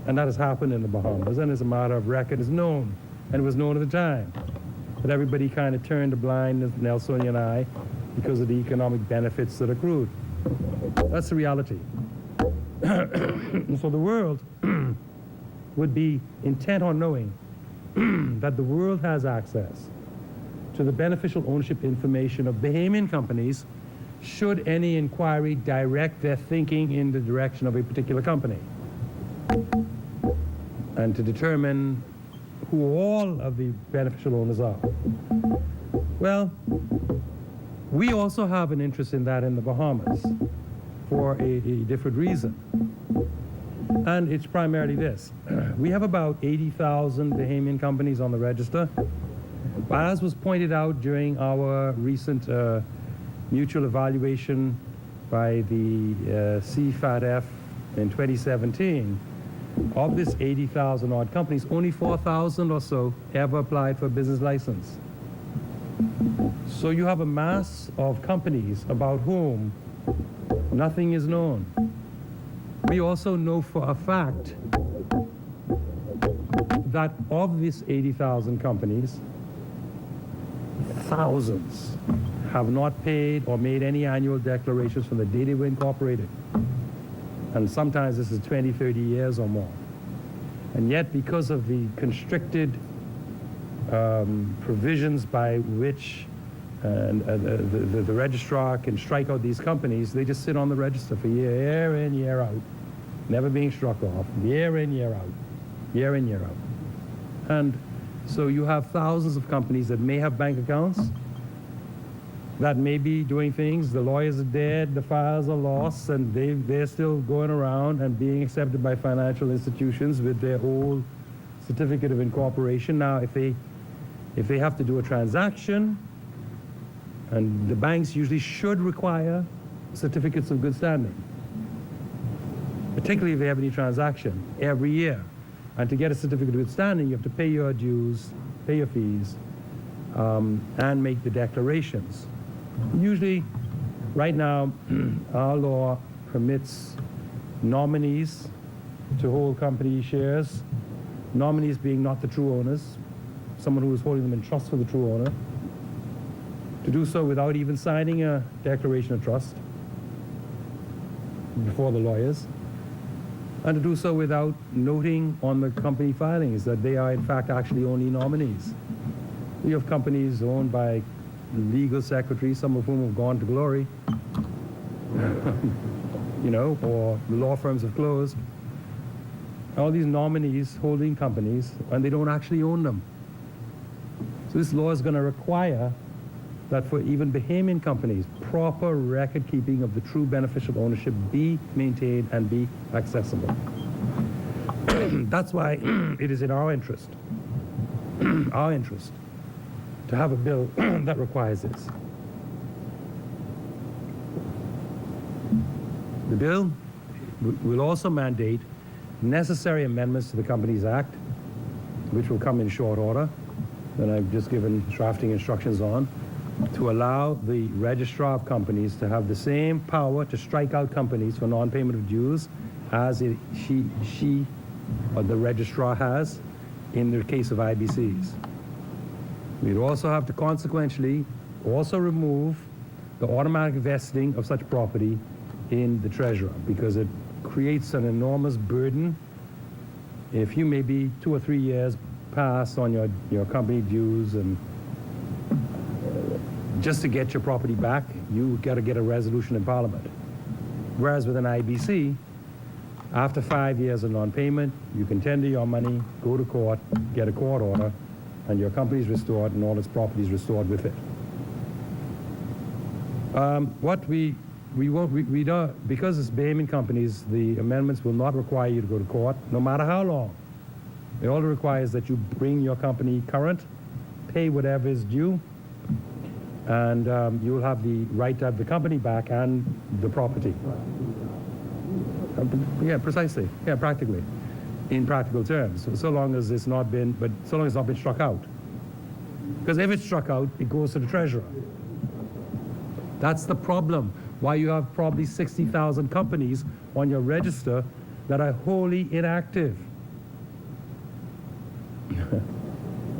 And that has happened in the Bahamas, and as a matter of record, is known, and it was known at the time. But everybody kind of turned a blind, Nelson and I, because of the economic benefits that accrued. That's the reality. So the world would be intent on knowing that the world has access to the beneficial ownership information of Bahamian companies should any inquiry direct their thinking in the direction of a particular company, and to determine who all of the beneficial owners are. Well, we also have an interest in that in the Bahamas for a different reason. And it's primarily this. We have about 80,000 Bahamian companies on the register. As was pointed out during our recent mutual evaluation by the CFATF in 2017, of this 80,000 odd companies, only 4,000 or so ever applied for a business license. So you have a mass of companies about whom nothing is known. We also know for a fact that of these 80,000 companies, thousands have not paid or made any annual declarations from the day they were incorporated. And sometimes this is 20, 30 years or more. And yet, because of the constricted provisions by which the registrar can strike out these companies, they just sit on the register for year in, year out, never being struck off, year in, year out, year in, year out. And so you have thousands of companies that may have bank accounts, that may be doing things, the lawyers are dead, the files are lost, and they're still going around and being accepted by financial institutions with their old certificate of incorporation. Now, if they have to do a transaction, and the banks usually should require certificates of good standing, particularly if they have any transaction every year. And to get a certificate of good standing, you have to pay your dues, pay your fees, and make the declarations. Usually, right now, our law permits nominees to hold company shares, nominees being not the true owners, someone who is holding them in trust for the true owner, to do so without even signing a declaration of trust before the lawyers, and to do so without noting on the company filings that they are in fact actually only nominees. We have companies owned by legal secretaries, some of whom have gone to glory, or the law firms have closed. All these nominees holding companies, and they don't actually own them. So this law is going to require that for even Bahamian companies, proper record keeping of the true beneficial ownership be maintained and be accessible. That's why it is in our interest, to have a bill that requires this. The bill will also mandate necessary amendments to the Companies Act, which will come in short order, that I've just given drafting instructions on, to allow the registrar of companies to have the same power to strike out companies for non-payment of dues as she or the registrar has in the case of IBCs. We'd also have to consequentially also remove the automatic vesting of such property in the treasurer, because it creates an enormous burden. If you may be 2 or 3 years past on your company dues, and just to get your property back, you got to get a resolution in Parliament. Whereas with an IBC, after 5 years of non-payment, you can tender your money, go to court, get a court order, and your company is restored and all its property is restored with it. What we don't, because it's Bahamian companies, the amendments will not require you to go to court, no matter how long. It only requires that you bring your company current, pay whatever is due, and you'll have the right to have the company back and the property. Yeah, precisely. Yeah, practically. In practical terms. So long as it's not been, so long as it's not been struck out. Because if it's struck out, it goes to the treasurer. That's the problem. Why you have probably 60,000 companies on your register that are wholly inactive.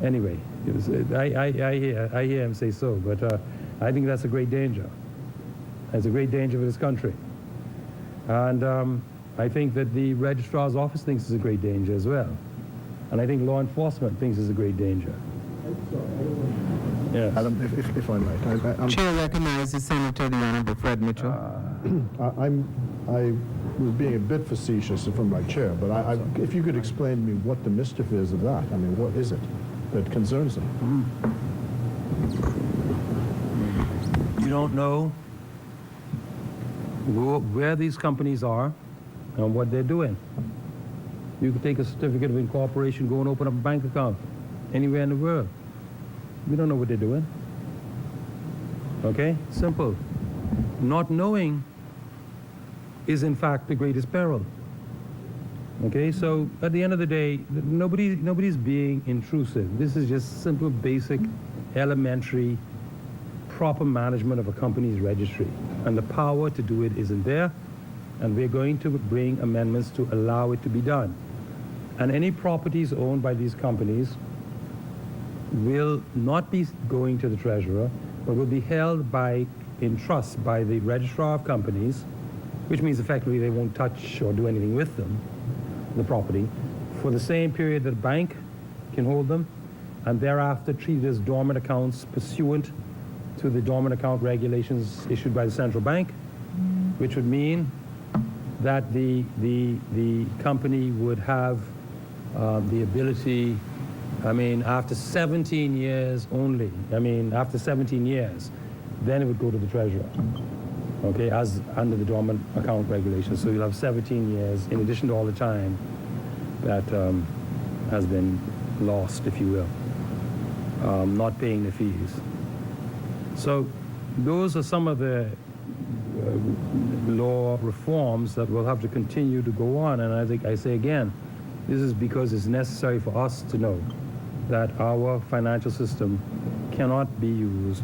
Anyway, I hear him say so, but I think that's a great danger. That's a great danger for this country. And I think that the registrar's office thinks it's a great danger as well. And I think law enforcement thinks it's a great danger. Yes. Adam, if I might. Chair recognizes Senator the Honorable Fred Mitchell. I was being a bit facetious from my chair, but if you could explain to me what the mischief is of that. I mean, what is it that concerns them? You don't know where these companies are and what they're doing. You could take a certificate of incorporation, go and open up a bank account anywhere in the world. We don't know what they're doing. Okay? Simple. Not knowing is in fact the greatest peril. Okay? So at the end of the day, nobody's being intrusive. This is just simple, basic, elementary, proper management of a company's registry. And the power to do it isn't there. And we're going to bring amendments to allow it to be done. And any properties owned by these companies will not be going to the treasurer, but will be held in trust by the registrar of companies, which means effectively they won't touch or do anything with them, the property, for the same period that a bank can hold them, and thereafter treated as dormant accounts pursuant to the dormant account regulations issued by the central bank, which would mean that the company would have the ability, after 17 years only, after 17 years, then it would go to the treasurer, okay, as under the dormant account regulations. So you'll have 17 years in addition to all the time that has been lost, if you will, not paying the fees. So those are some of the law reforms that will have to continue to go on. And I think I say again, this is because it's necessary for us to know that our financial system cannot be used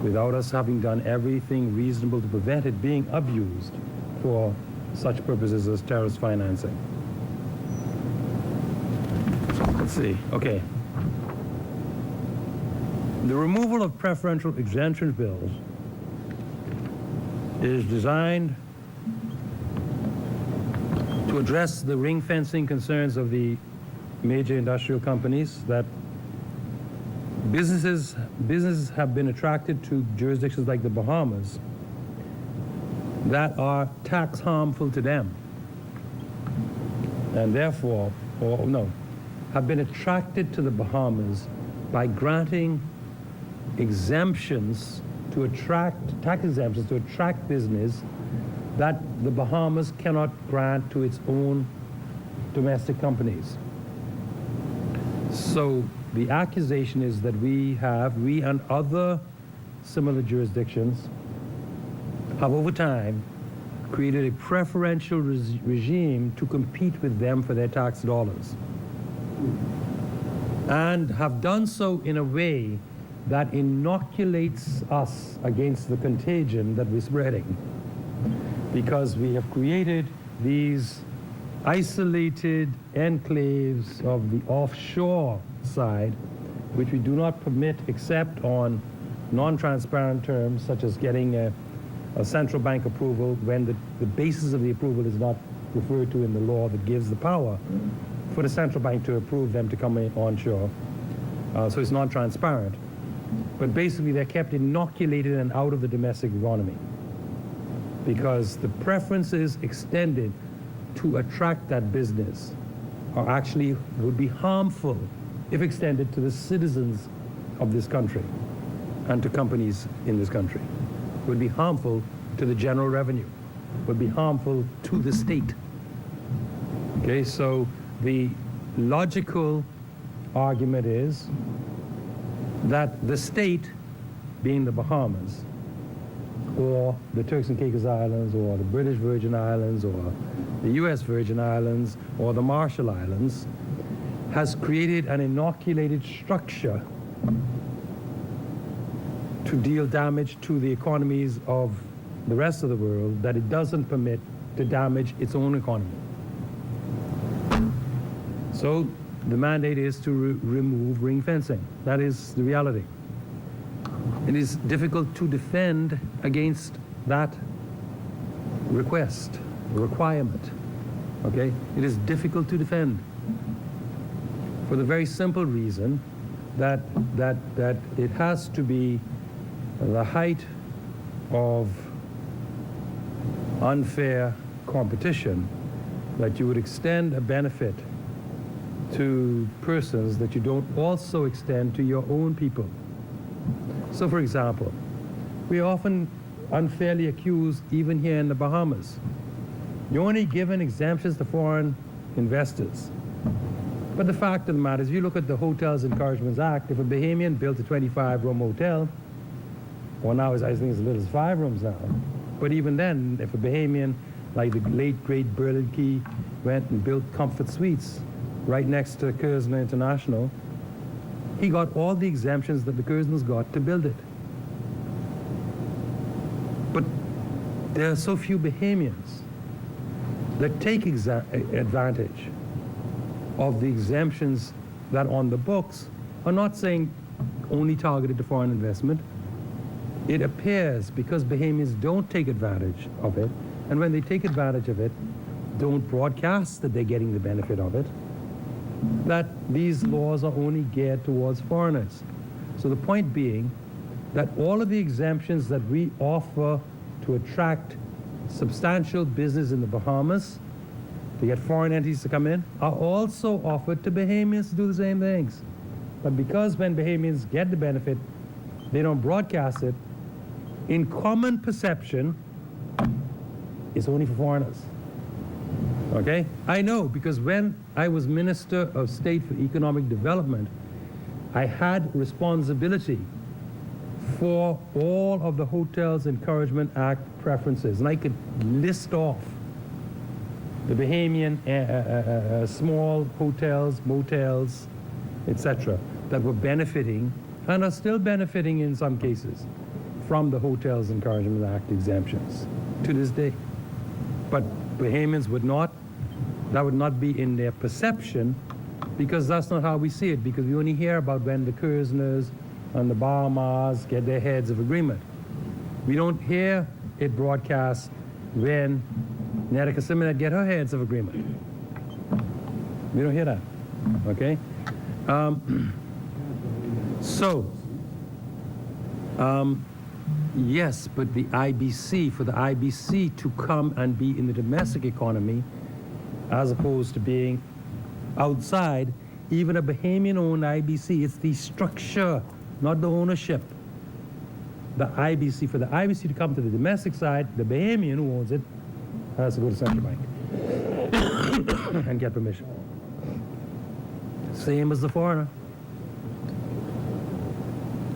without us having done everything reasonable to prevent it being abused for such purposes as terrorist financing. Let's see. Okay. The removal of preferential exemption bills is designed to address the ring fencing concerns of the major industrial companies, that businesses have been attracted to jurisdictions like the Bahamas that are tax harmful to them, and therefore, have been attracted to the Bahamas by granting exemptions to attract, tax exemptions to attract business that the Bahamas cannot grant to its own domestic companies. So the accusation is that we and other similar jurisdictions have over time created a preferential regime to compete with them for their tax dollars, and have done so in a way that inoculates us against the contagion that we're spreading, because we have created these isolated enclaves of the offshore side, which we do not permit except on non-transparent terms, such as getting a central bank approval when the basis of the approval is not referred to in the law that gives the power for the central bank to approve them to come in onshore. So it's non-transparent. But basically, they're kept inoculated and out of the domestic economy because the preferences extended to attract that business are actually would be harmful if extended to the citizens of this country and to companies in this country. Would be harmful to the general revenue, would be harmful to the state. Okay, so the logical argument is that the state, being the Bahamas, or the Turks and Caicos Islands, or the British Virgin Islands, or the U.S. Virgin Islands, or the Marshall Islands, has created an inoculated structure to deal damage to the economies of the rest of the world that it doesn't permit to damage its own economy. So the mandate is to remove ring fencing. That is the reality. It is difficult to defend against that requirement. Okay? It is difficult to defend for the very simple reason that it has to be the height of unfair competition that you would extend a benefit to persons that you don't also extend to your own people. So, for example, we are often unfairly accused, even here in the Bahamas. You're only given exemptions to foreign investors. But the fact of the matter is, if you look at the Hotels Encouragements Act, if a Bahamian built a 25-room hotel, well, now I think it's as little as 5 rooms now. But even then, if a Bahamian, like the late, great Berlin Key, went and built Comfort Suites right next to Kersner International, he got all the exemptions that the Kersners got to build it. But there are so few Bahamians that take advantage of the exemptions that on the books are not saying only targeted to foreign investment. It appears because Bahamians don't take advantage of it, and when they take advantage of it, don't broadcast that they're getting the benefit of it, that these laws are only geared towards foreigners. So the point being that all of the exemptions that we offer to attract substantial business in the Bahamas, to get foreign entities to come in, are also offered to Bahamians to do the same things. But because when Bahamians get the benefit, they don't broadcast it, in common perception, it's only for foreigners. Okay? I know, because when I was Minister of State for Economic Development, I had responsibility for all of the Hotels Encouragement Act preferences, and I could list off the Bahamian small hotels, motels, etc., that were benefiting, and are still benefiting in some cases, from the Hotels Encouragement Act exemptions to this day. But Bahamians would not, that would not be in their perception, because that's not how we see it, because we only hear about when the Kersners and the Bahamas get their heads of agreement. We don't hear it broadcast when Nerika Simonette get her heads of agreement. We don't hear that, okay? Yes, but the IBC, for the IBC to come and be in the domestic economy, as opposed to being outside, even a Bahamian-owned IBC, it's the structure, not the ownership. The IBC, for the IBC to come to the domestic side, the Bahamian who owns it has to go to central bank and get permission. Same as the foreigner.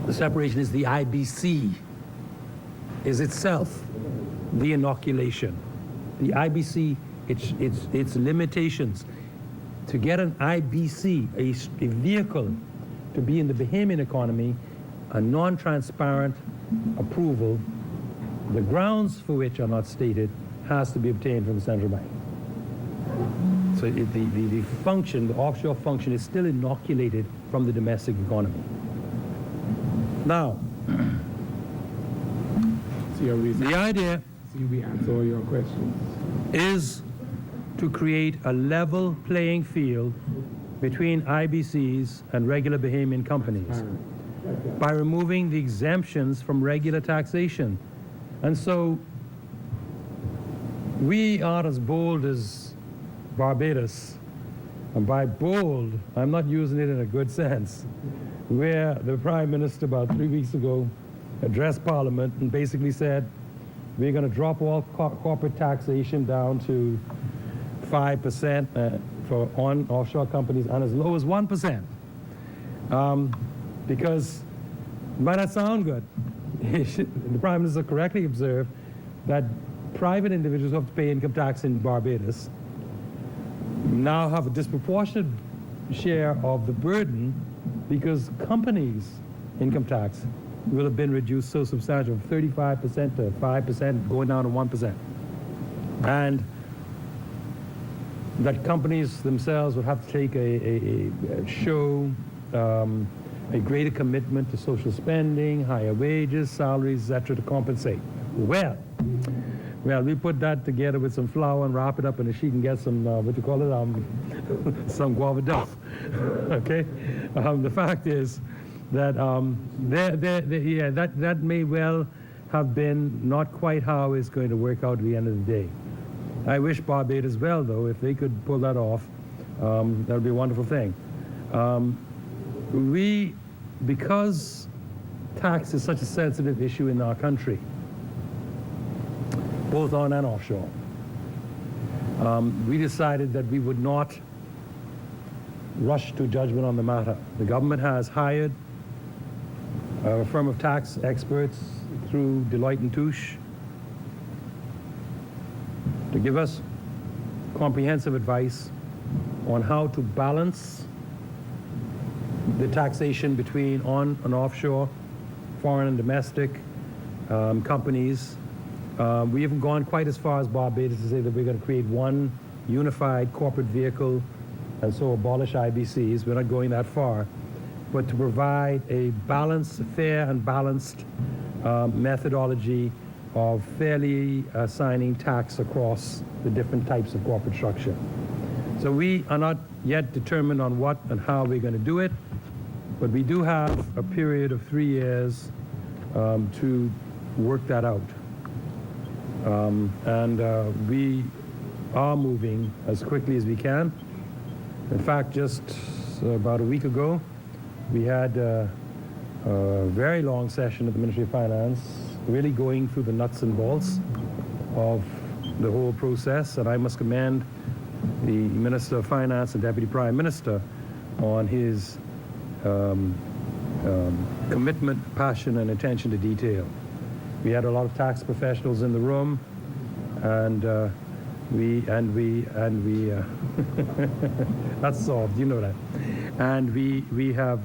The separation is the IBC is itself the inoculation. The IBC, its limitations. To get an IBC, a vehicle to be in the Bahamian economy, a non-transparent approval, the grounds for which are not stated, has to be obtained from the central bank. So the function, the offshore function, is still inoculated from the domestic economy. Now, So your reason, The idea so we answer all your questions. is to create a level playing field between IBCs and regular Bahamian companies by removing the exemptions from regular taxation. And so we aren't as bold as Barbados. And by bold, I'm not using it in a good sense, where the Prime Minister about 3 weeks ago addressed Parliament and basically said, we're going to drop all corporate taxation down to 5% for offshore companies and as low as 1%. Because it might not sound good. The Prime Minister correctly observed that private individuals who have to pay income tax in Barbados now have a disproportionate share of the burden because companies' income tax will have been reduced so substantial, from 35% to 5%, going down to 1%. And that companies themselves would have to take show a greater commitment to social spending, higher wages, salaries, etc. to compensate. Well, we put that together with some flour and wrap it up in a sheet and get some, what you call it, some guava duff. Okay? The fact is that that may well have been not quite how it's going to work out at the end of the day. I wish Barbados well, though, if they could pull that off, that would be a wonderful thing. Because tax is such a sensitive issue in our country, both on and offshore, we decided that we would not rush to judgment on the matter. The government has hired a firm of tax experts through Deloitte & Touche to give us comprehensive advice on how to balance the taxation between on and offshore, foreign and domestic companies. We haven't gone quite as far as Barbados to say that we're going to create one unified corporate vehicle and so abolish IBCs. We're not going that far. But to provide a balanced, fair and balanced methodology of fairly assigning tax across the different types of corporate structure. So we are not yet determined on what and how we're going to do it, but we do have a period of 3 years to work that out. We are moving as quickly as we can. In fact, just about a week ago, we had a very long session at the Ministry of Finance, really going through the nuts and bolts of the whole process, and I must commend the Minister of Finance and Deputy Prime Minister on his commitment, passion, and attention to detail. We had a lot of tax professionals in the room, and we that's solved, you know that. And we have,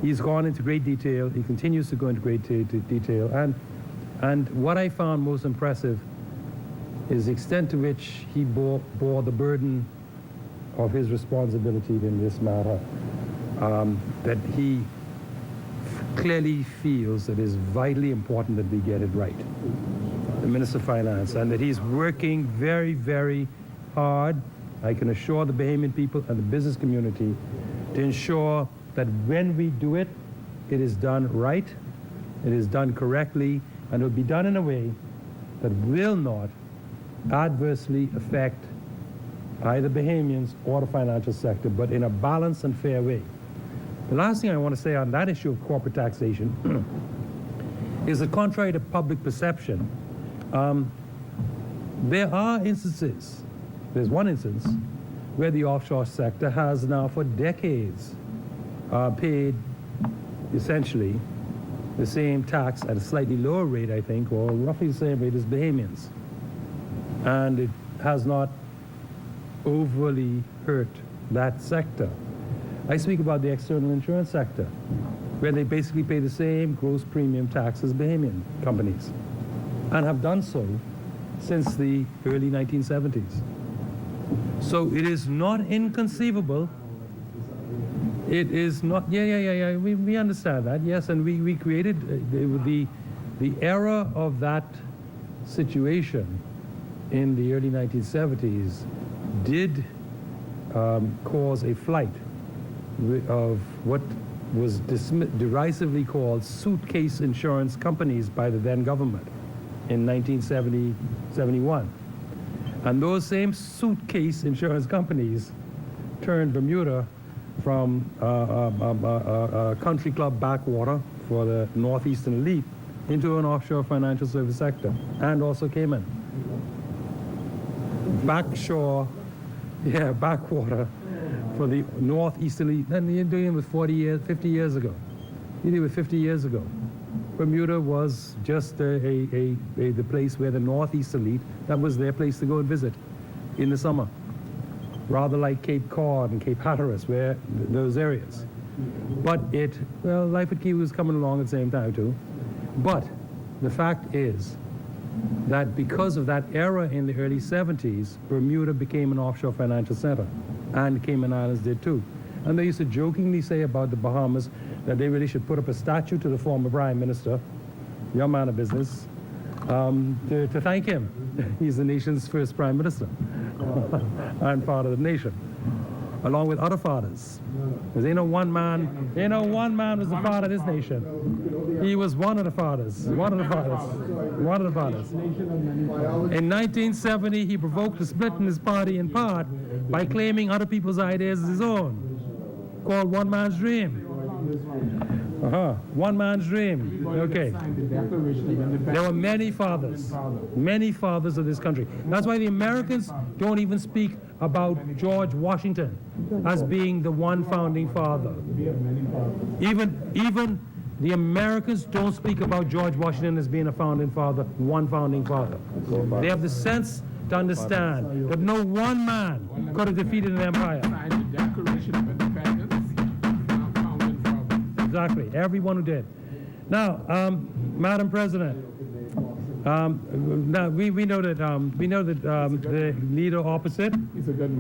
he's gone into great detail. He continues to go into great detail. And what I found most impressive is the extent to which he bore the burden of his responsibility in this matter. That he clearly feels that it is vitally important that we get it right, the Minister of Finance, and that he's working very, very hard, I can assure the Bahamian people and the business community, to ensure that when we do it, it is done right, it is done correctly, and it will be done in a way that will not adversely affect either Bahamians or the financial sector, but in a balanced and fair way. The last thing I want to say on that issue of corporate taxation is that contrary to public perception, there are instances, there's one instance, where the offshore sector has now for decades paid essentially the same tax at a slightly lower rate, I think, or roughly the same rate as Bahamians. And it has not overly hurt that sector. I speak about the external insurance sector, where they basically pay the same gross premium tax as Bahamian companies, and have done so since the early 1970s. So it is not inconceivable. It is not, we understand that, yes, and we created The era of that situation in the early 1970s did cause a flight of what was derisively called suitcase insurance companies by the then government in 1970-71. And those same suitcase insurance companies turned Bermuda from a country club backwater for the northeastern elite into an offshore financial service sector, and also Cayman. Backwater for the northeastern elite. And you're doing it with 40 years, 50 years ago. You did it with 50 years ago. Bermuda was just the place where the northeast elite, that was their place to go and visit in the summer. Rather like Cape Cod and Cape Hatteras, where those areas. But life at Key was coming along at the same time too. But the fact is that because of that era in the early 70s, Bermuda became an offshore financial center, and Cayman Islands did too. And they used to jokingly say about the Bahamas that they really should put up a statue to the former Prime Minister, young man of business, to thank him. He's the nation's first Prime Minister and father of the nation, along with other fathers. Because ain't no one man was the father of this nation. He was one of the fathers. In 1970, he provoked a split in his party in part by claiming other people's ideas as his own, called one man's dream. One man's dream. Okay. There were many fathers of this country. That's why the Americans don't even speak about George Washington as being the one founding father. Even the Americans don't speak about George Washington as being a founding father, one founding father. They have the sense to understand that no one man could have defeated an empire. Exactly, everyone who did. Now, Madam President, now we know that the leader opposite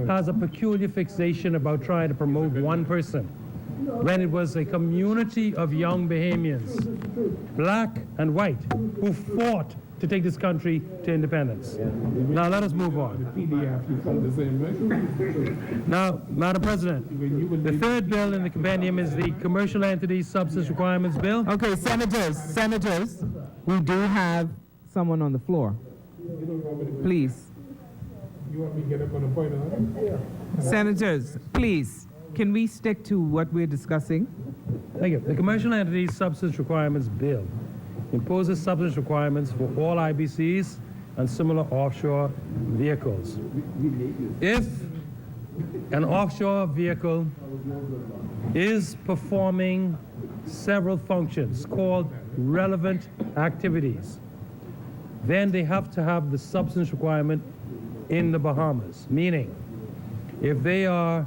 has a peculiar fixation about trying to promote one person, when it was a community of young Bahamians, black and white, who fought to take this country to independence. Now let us move on. Now, Madam President, the third bill in the compendium is the Commercial Entities Substance Requirements Bill. Okay, senators, we do have someone on the floor. Please. You want me to get up on a point on it? Senators, please, can we stick to what we're discussing? Thank you. The Commercial Entities Substance Requirements Bill imposes substance requirements for all IBCs and similar offshore vehicles. If an offshore vehicle is performing several functions called relevant activities, then they have to have the substance requirement in the Bahamas. Meaning, if they are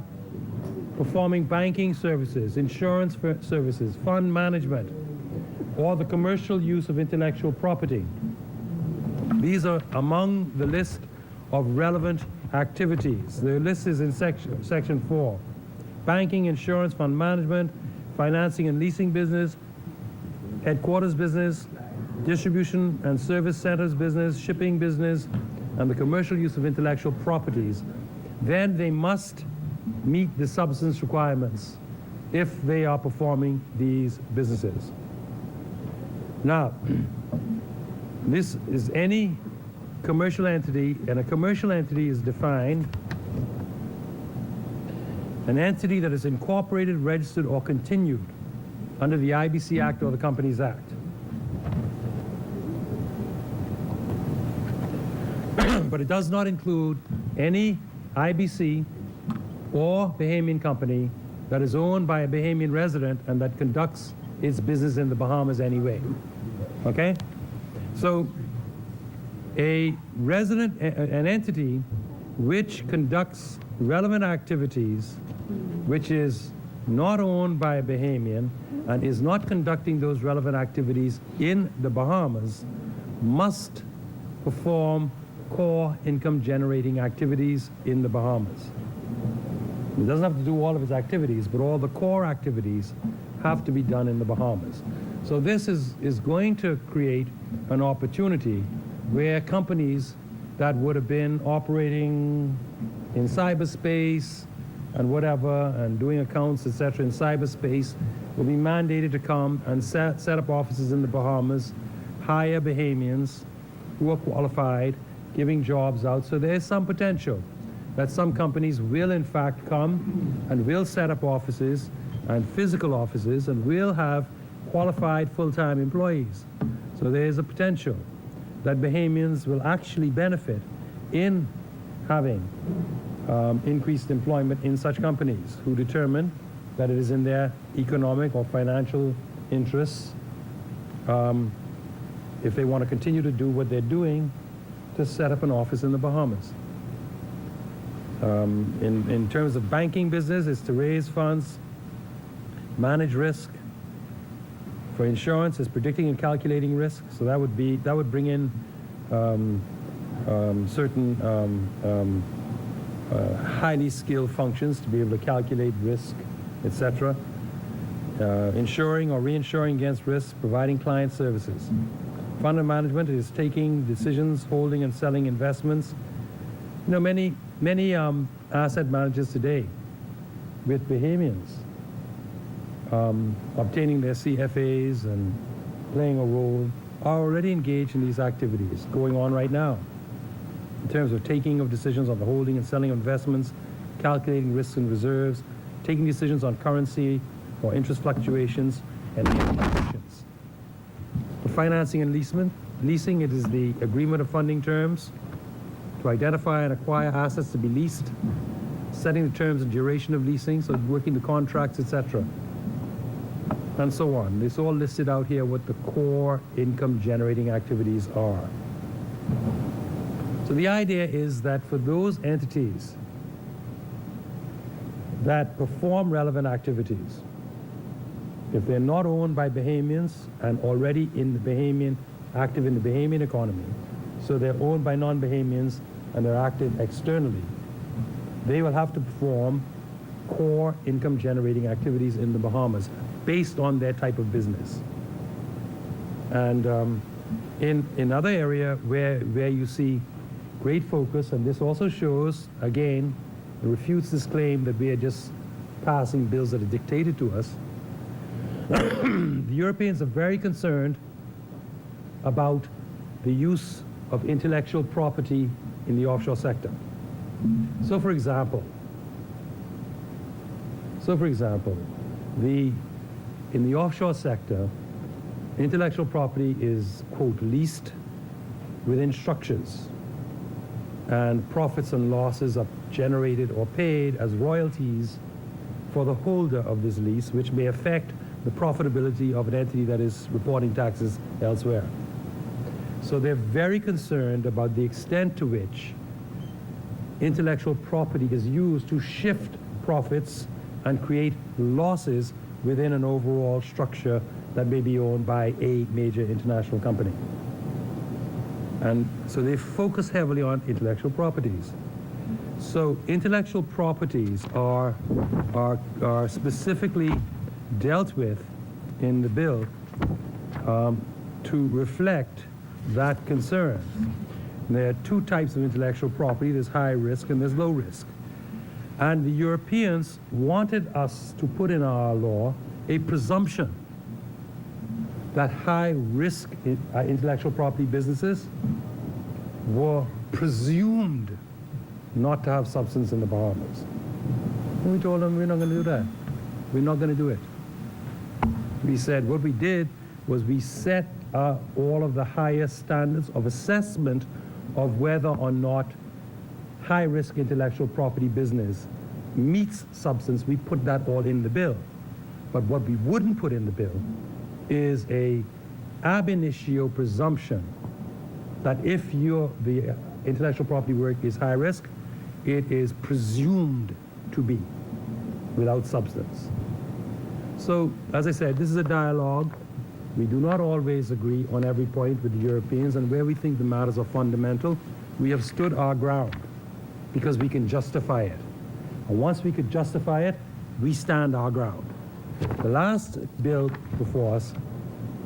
performing banking services, insurance services, fund management, or the commercial use of intellectual property. These are among the list of relevant activities. The list is in section 4. Banking, insurance, fund management, financing and leasing business, headquarters business, distribution and service centers business, shipping business, and the commercial use of intellectual properties. Then they must meet the substance requirements if they are performing these businesses. Now, this is any commercial entity, and a commercial entity is defined an entity that is incorporated, registered, or continued under the IBC Act or the Companies Act. But it does not include any IBC or Bahamian company that is owned by a Bahamian resident and that conducts its business in the Bahamas anyway. Okay? So an entity which conducts relevant activities, which is not owned by a Bahamian and is not conducting those relevant activities in the Bahamas, must perform core income generating activities in the Bahamas. It doesn't have to do all of its activities, but all the core activities have to be done in the Bahamas. So this is going to create an opportunity where companies that would have been operating in cyberspace and whatever, and doing accounts, etc., in cyberspace, will be mandated to come and set up offices in the Bahamas, hire Bahamians who are qualified, giving jobs out. So there's some potential that some companies will in fact come and will set up offices and physical offices and will have qualified full-time employees. So there's a potential that Bahamians will actually benefit in having increased employment in such companies who determine that it is in their economic or financial interests, if they want to continue to do what they're doing, to set up an office in the Bahamas. In terms of banking business, is to raise funds, manage risk. For insurance, is predicting and calculating risk. So that would bring in certain highly skilled functions to be able to calculate risk, etc. Insuring or reinsuring against risk, providing client services. Fund management is taking decisions, holding and selling investments. You know, many asset managers today with Bahamians obtaining their CFAs and playing a role are already engaged in these activities going on right now in terms of taking of decisions on the holding and selling of investments, calculating risks and reserves, taking decisions on currency or interest fluctuations and acquisitions. For financing and leasing, it is the agreement of funding terms to identify and acquire assets to be leased, setting the terms and duration of leasing, so working the contracts, etc. and so on. It's all listed out here what the core income generating activities are. So the idea is that for those entities that perform relevant activities, if they're not owned by Bahamians and already in the Bahamian, active in the Bahamian economy, so they're owned by non-Bahamians and they're active externally, they will have to perform core income generating activities in the Bahamas based on their type of business. And in another area where you see great focus, and this also shows, again, refutes this claim that we are just passing bills that are dictated to us. The Europeans are very concerned about the use of intellectual property in the offshore sector. So for example, in the offshore sector, intellectual property is, quote, leased within structures, and profits and losses are generated or paid as royalties for the holder of this lease, which may affect the profitability of an entity that is reporting taxes elsewhere. So they're very concerned about the extent to which intellectual property is used to shift profits and create losses within an overall structure that may be owned by a major international company. And so they focus heavily on intellectual properties. So intellectual properties are specifically dealt with in the bill to reflect that concern. And there are two types of intellectual property. There's high risk and there's low risk. And the Europeans wanted us to put in our law a presumption that high-risk intellectual property businesses were presumed not to have substance in the Bahamas. And we told them we're not going to do that. We're not going to do it. We said what we did was we set all of the highest standards of assessment of whether or not high-risk intellectual property business meets substance. We put that all in the bill. But what we wouldn't put in the bill is a ab initio presumption that if the intellectual property work is high risk, it is presumed to be without substance. So, as I said, this is a dialogue. We do not always agree on every point with the Europeans, and where we think the matters are fundamental, we have stood our ground because we can justify it. And once we could justify it, we stand our ground. The last bill before us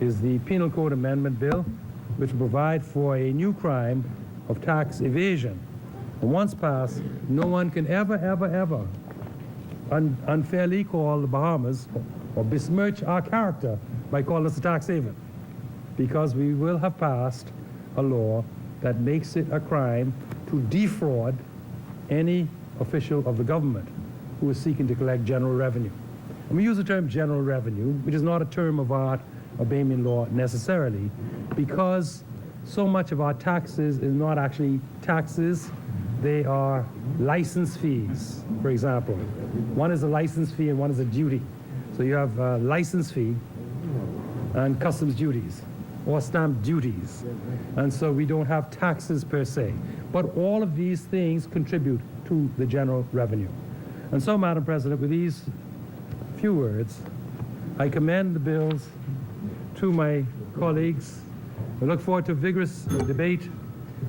is the Penal Code Amendment Bill, which will provide for a new crime of tax evasion. And once passed, no one can ever unfairly call the Bahamas or besmirch our character by calling us a tax haven, because we will have passed a law that makes it a crime to defraud any official of the government who is seeking to collect general revenue. And we use the term general revenue, which is not a term of art or Bahamian law necessarily, because so much of our taxes is not actually taxes, they are license fees, for example. One is a license fee and one is a duty. So you have a license fee and customs duties or stamp duties. And so we don't have taxes per se. But all of these things contribute to the general revenue. And so, Madam President, with these few words, I commend the bills to my colleagues. I look forward to vigorous debate,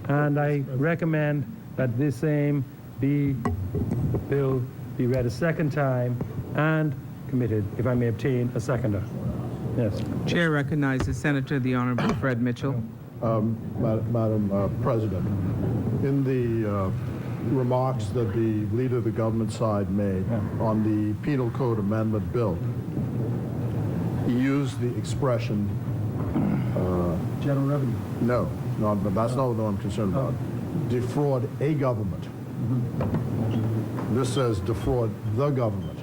and I recommend that this same bill be read a second time and committed, if I may obtain a seconder. Yes. Chair recognizes Senator the Honorable Fred Mitchell. Madam President, in the remarks that the Leader of the Government side made on the Penal Code Amendment Bill, he used the expression General revenue. no, but that's not what I'm concerned about. Defraud a government. This says defraud the government.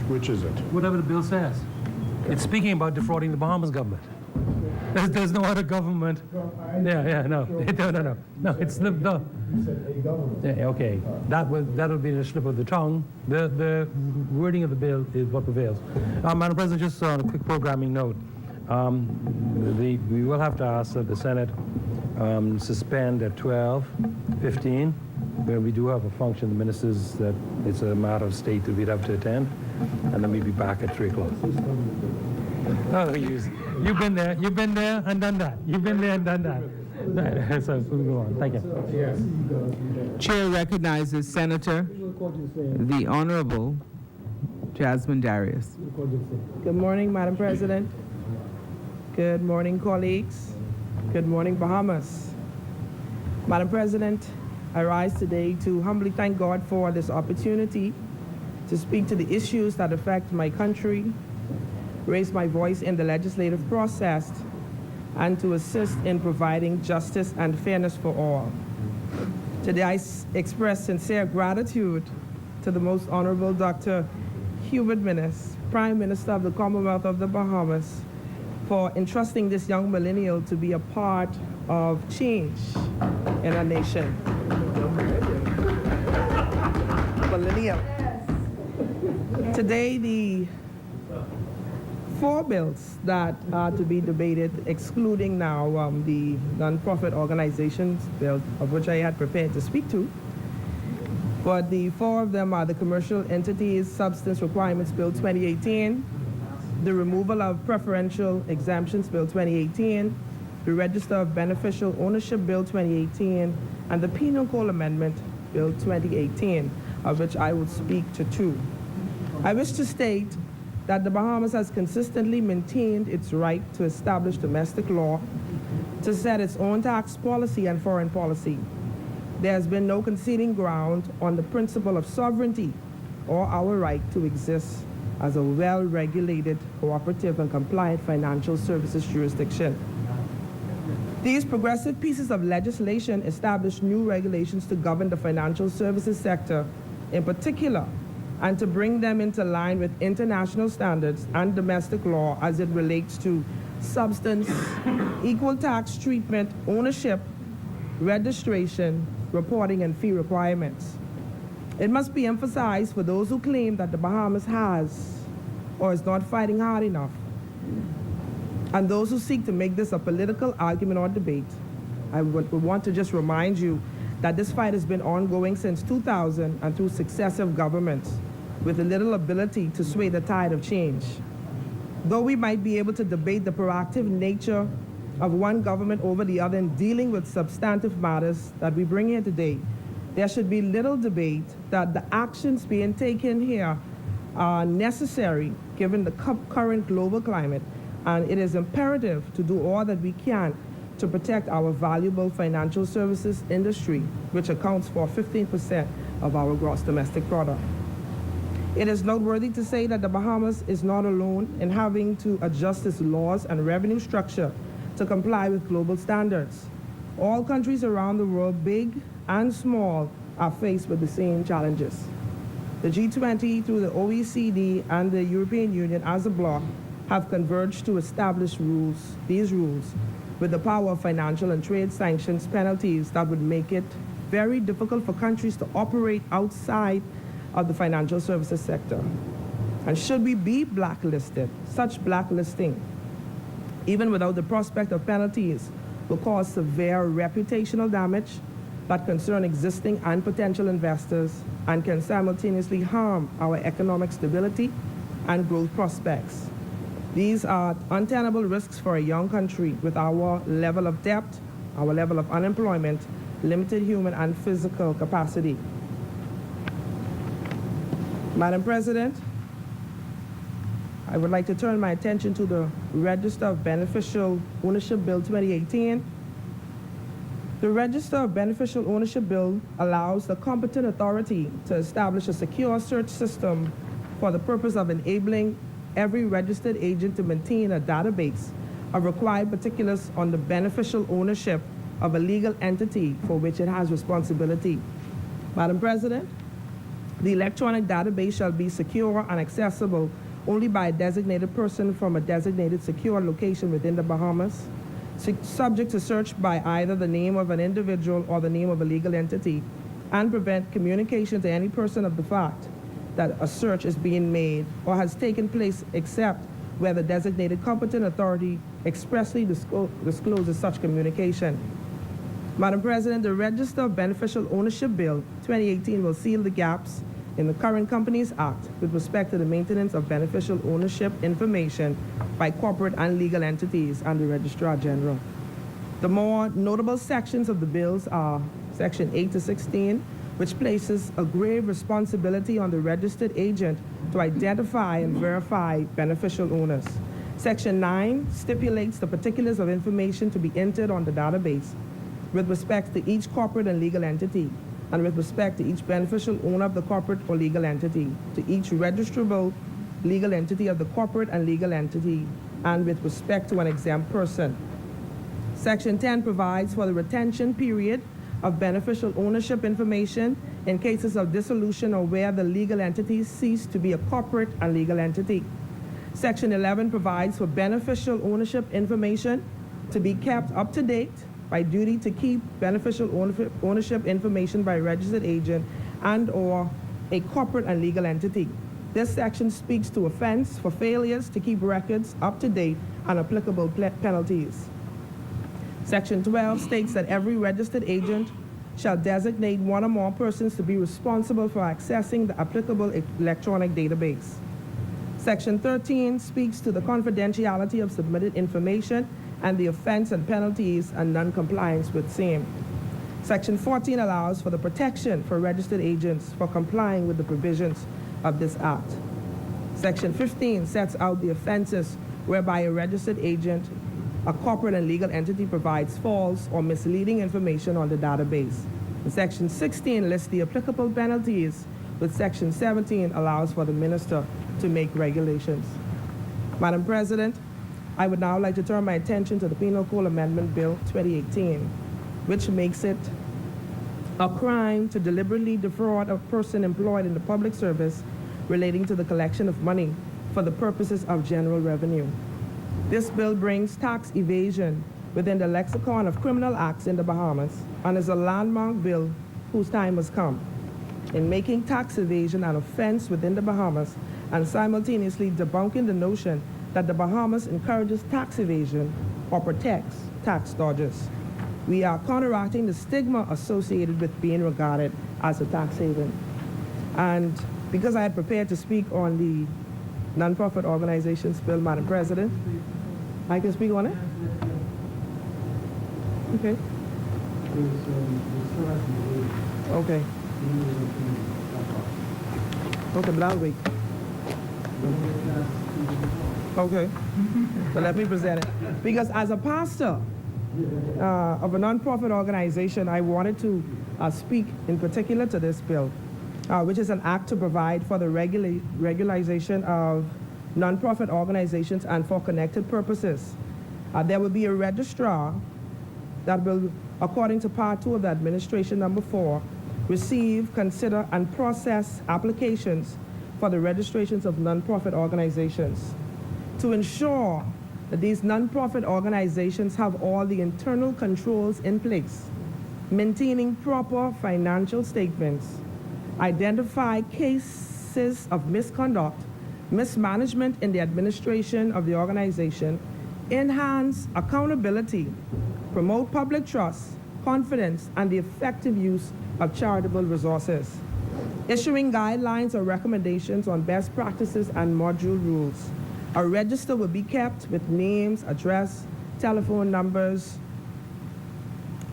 Which is it? Whatever the bill says. It's speaking about defrauding the Bahamas government. There's no other government. No, it's the. You said a government. Yeah, okay, that'll be the slip of the tongue. The wording of the bill is what prevails. Madam President, just on a quick programming note, we will have to ask that the Senate suspend at 12:15, where we do have a function. The ministers that it's a matter of state that we'd have to attend, and then we'll be back at 3 o'clock. Oh, you've been there and done that. You've been there and done that. So we'll go on. Thank you. Chair recognizes Senator the Honorable Jasmine Darius. Good morning, Madam President. Good morning, colleagues. Good morning, Bahamas. Madam President, I rise today to humbly thank God for this opportunity to speak to the issues that affect my country, raise my voice in the legislative process, and to assist in providing justice and fairness for all. Today I express sincere gratitude to the Most Honorable Dr. Hubert Minnis, Prime Minister of the Commonwealth of the Bahamas, for entrusting this young millennial to be a part of change in our nation. Millennial. Today, the 4 bills that are to be debated, excluding now the non-profit organizations bill, of which I had prepared to speak to, but the 4 of them are the Commercial Entities Substance Requirements Bill 2018, the Removal of Preferential Exemptions Bill 2018, the Register of Beneficial Ownership Bill 2018, and the Penal Code Amendment Bill 2018, of which I will speak to 2. I wish to state that the Bahamas has consistently maintained its right to establish domestic law, to set its own tax policy and foreign policy. There has been no conceding ground on the principle of sovereignty or our right to exist as a well-regulated, cooperative, and compliant financial services jurisdiction. These progressive pieces of legislation establish new regulations to govern the financial services sector in particular, and to bring them into line with international standards and domestic law as it relates to substance, equal tax treatment, ownership, registration, reporting, and fee requirements. It must be emphasized for those who claim that the Bahamas has or is not fighting hard enough, and those who seek to make this a political argument or debate. I would want to just remind you that this fight has been ongoing since 2000 and through successive governments, with little ability to sway the tide of change. Though we might be able to debate the proactive nature of one government over the other in dealing with substantive matters that we bring here today, there should be little debate that the actions being taken here are necessary given the current global climate, and it is imperative to do all that we can to protect our valuable financial services industry, which accounts for 15% of our gross domestic product. It is noteworthy to say that the Bahamas is not alone in having to adjust its laws and revenue structure to comply with global standards. All countries around the world, big and small, are faced with the same challenges. The G20, through the OECD and the European Union as a bloc, have converged to establish these rules, with the power of financial and trade sanctions penalties that would make it very difficult for countries to operate outside of the financial services sector. And should we be blacklisted, such blacklisting, even without the prospect of penalties, will cause severe reputational damage that concern existing and potential investors and can simultaneously harm our economic stability and growth prospects. These are untenable risks for a young country with our level of debt, our level of unemployment, limited human and physical capacity. Madam President, I would like to turn my attention to the Register of Beneficial Ownership Bill 2018. The Register of Beneficial Ownership Bill allows the competent authority to establish a secure search system for the purpose of enabling every registered agent to maintain a database of required particulars on the beneficial ownership of a legal entity for which it has responsibility. Madam President, the electronic database shall be secure and accessible only by a designated person from a designated secure location within the Bahamas, subject to search by either the name of an individual or the name of a legal entity, and prevent communication to any person of the fact that a search is being made or has taken place except where the designated competent authority expressly discloses such communication. Madam President, the Register of Beneficial Ownership Bill 2018 will seal the gaps in the current Companies Act with respect to the maintenance of beneficial ownership information by corporate and legal entities and the Registrar General. The more notable sections of the bills are Section 8 to 16, which places a grave responsibility on the registered agent to identify and verify beneficial owners. Section 9 stipulates the particulars of information to be entered on the database with respect to each corporate and legal entity, and with respect to each beneficial owner of the corporate or legal entity, to each registrable legal entity of the corporate and legal entity, and with respect to an exempt person. Section 10 provides for the retention period of beneficial ownership information in cases of dissolution or where the legal entity ceased to be a corporate and legal entity. Section 11 provides for beneficial ownership information to be kept up to date by duty to keep beneficial ownership information by a registered agent and or a corporate and legal entity. This section speaks to offense for failures to keep records up to date and applicable penalties. Section 12 states that every registered agent shall designate one or more persons to be responsible for accessing the applicable electronic database. Section 13 speaks to the confidentiality of submitted information and the offense and penalties and non-compliance with same. Section 14 allows for the protection for registered agents for complying with the provisions of this Act. Section 15 sets out the offenses whereby a registered agent, a corporate and legal entity provides false or misleading information on the database. And Section 16 lists the applicable penalties, with Section 17 allows for the minister to make regulations. Madam President, I would now like to turn my attention to the Penal Code Amendment Bill 2018, which makes it a crime to deliberately defraud a person employed in the public service relating to the collection of money for the purposes of general revenue. This bill brings tax evasion within the lexicon of criminal acts in the Bahamas and is a landmark bill whose time has come in making tax evasion an offense within the Bahamas and simultaneously debunking the notion that the Bahamas encourages tax evasion or protects tax dodgers. We are counteracting the stigma associated with being regarded as a tax haven. And because I had prepared to speak on the nonprofit organizations bill, Madam President, I can speak on it? Okay. Okay. Okay, but I'll wait. Okay. So let me present it. Because as a pastor of a nonprofit organization, I wanted to speak in particular to this bill, which is an act to provide for the regularization of nonprofit organizations and for connected purposes. There will be a registrar that will, according to Part 2 of the Administration Number 4, receive, consider, and process applications for the registrations of nonprofit organizations. To ensure that these nonprofit organizations have all the internal controls in place, maintaining proper financial statements, identify cases of misconduct, mismanagement in the administration of the organization, enhance accountability, promote public trust, confidence, and the effective use of charitable resources, issuing guidelines or recommendations on best practices and module rules. A register will be kept with names, address, telephone numbers,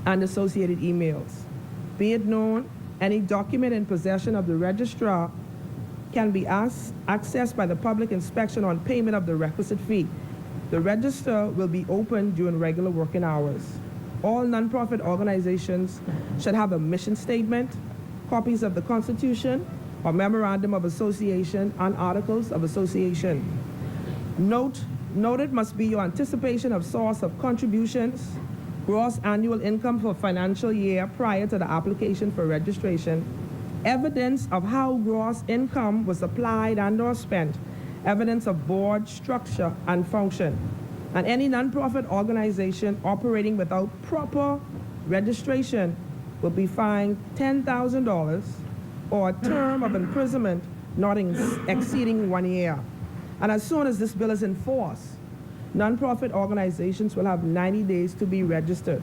and associated emails. Be it known, any document in possession of the registrar can be accessed by the public inspection on payment of the requisite fee. The register will be open during regular working hours. All nonprofit organizations should have a mission statement, copies of the Constitution or Memorandum of Association, and Articles of Association. Noted must be your anticipation of source of contributions, gross annual income for financial year prior to the application for registration, evidence of how gross income was applied and/or spent, evidence of board structure and function. And any nonprofit organization operating without proper registration will be fined $10,000 or a term of imprisonment not exceeding 1 year. And as soon as this bill is enforced, nonprofit organizations will have 90 days to be registered.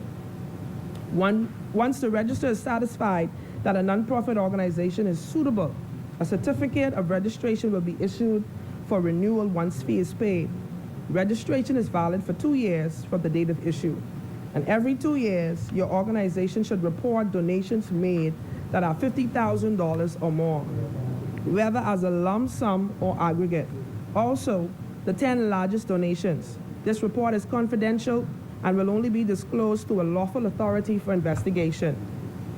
Once the register is satisfied that a nonprofit organization is suitable, a certificate of registration will be issued for renewal once fee is paid. Registration is valid for 2 years from the date of issue. And every 2 years, your organization should report donations made that are $50,000 or more, whether as a lump sum or aggregate. Also, the 10 largest donations. This report is confidential and will only be disclosed to a lawful authority for investigation.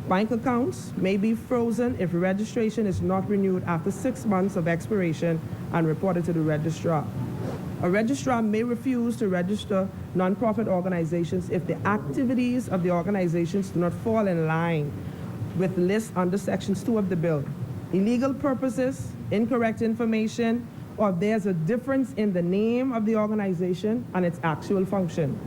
Bank accounts may be frozen if registration is not renewed after 6 months of expiration and reported to the registrar. A registrar may refuse to register nonprofit organizations if the activities of the organizations do not fall in line with the list under Sections 2 of the bill. Illegal purposes, incorrect information, or if there's a difference in the name of the organization and its actual function.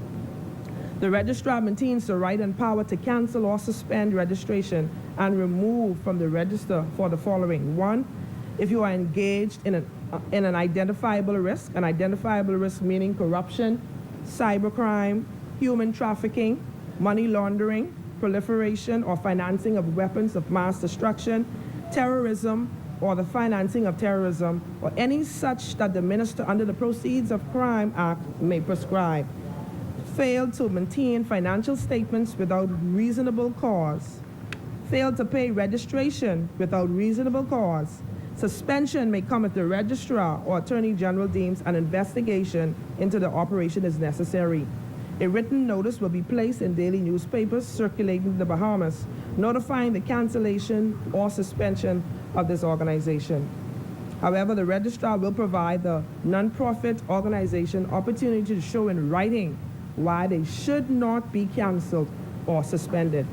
The registrar maintains the right and power to cancel or suspend registration and remove from the register for the following. 1, if you are engaged in an identifiable risk meaning corruption, cybercrime, human trafficking, money laundering, proliferation or financing of weapons of mass destruction, terrorism, or the financing of terrorism, or any such that the minister under the Proceeds of Crime Act may prescribe. Failed to maintain financial statements without reasonable cause. Failed to pay registration without reasonable cause. Suspension may come if the registrar or attorney general deems an investigation into the operation is necessary. A written notice will be placed in daily newspapers circulating in the Bahamas, notifying the cancellation or suspension of this organization. However, the registrar will provide the nonprofit organization opportunity to show in writing why they should not be canceled or suspended.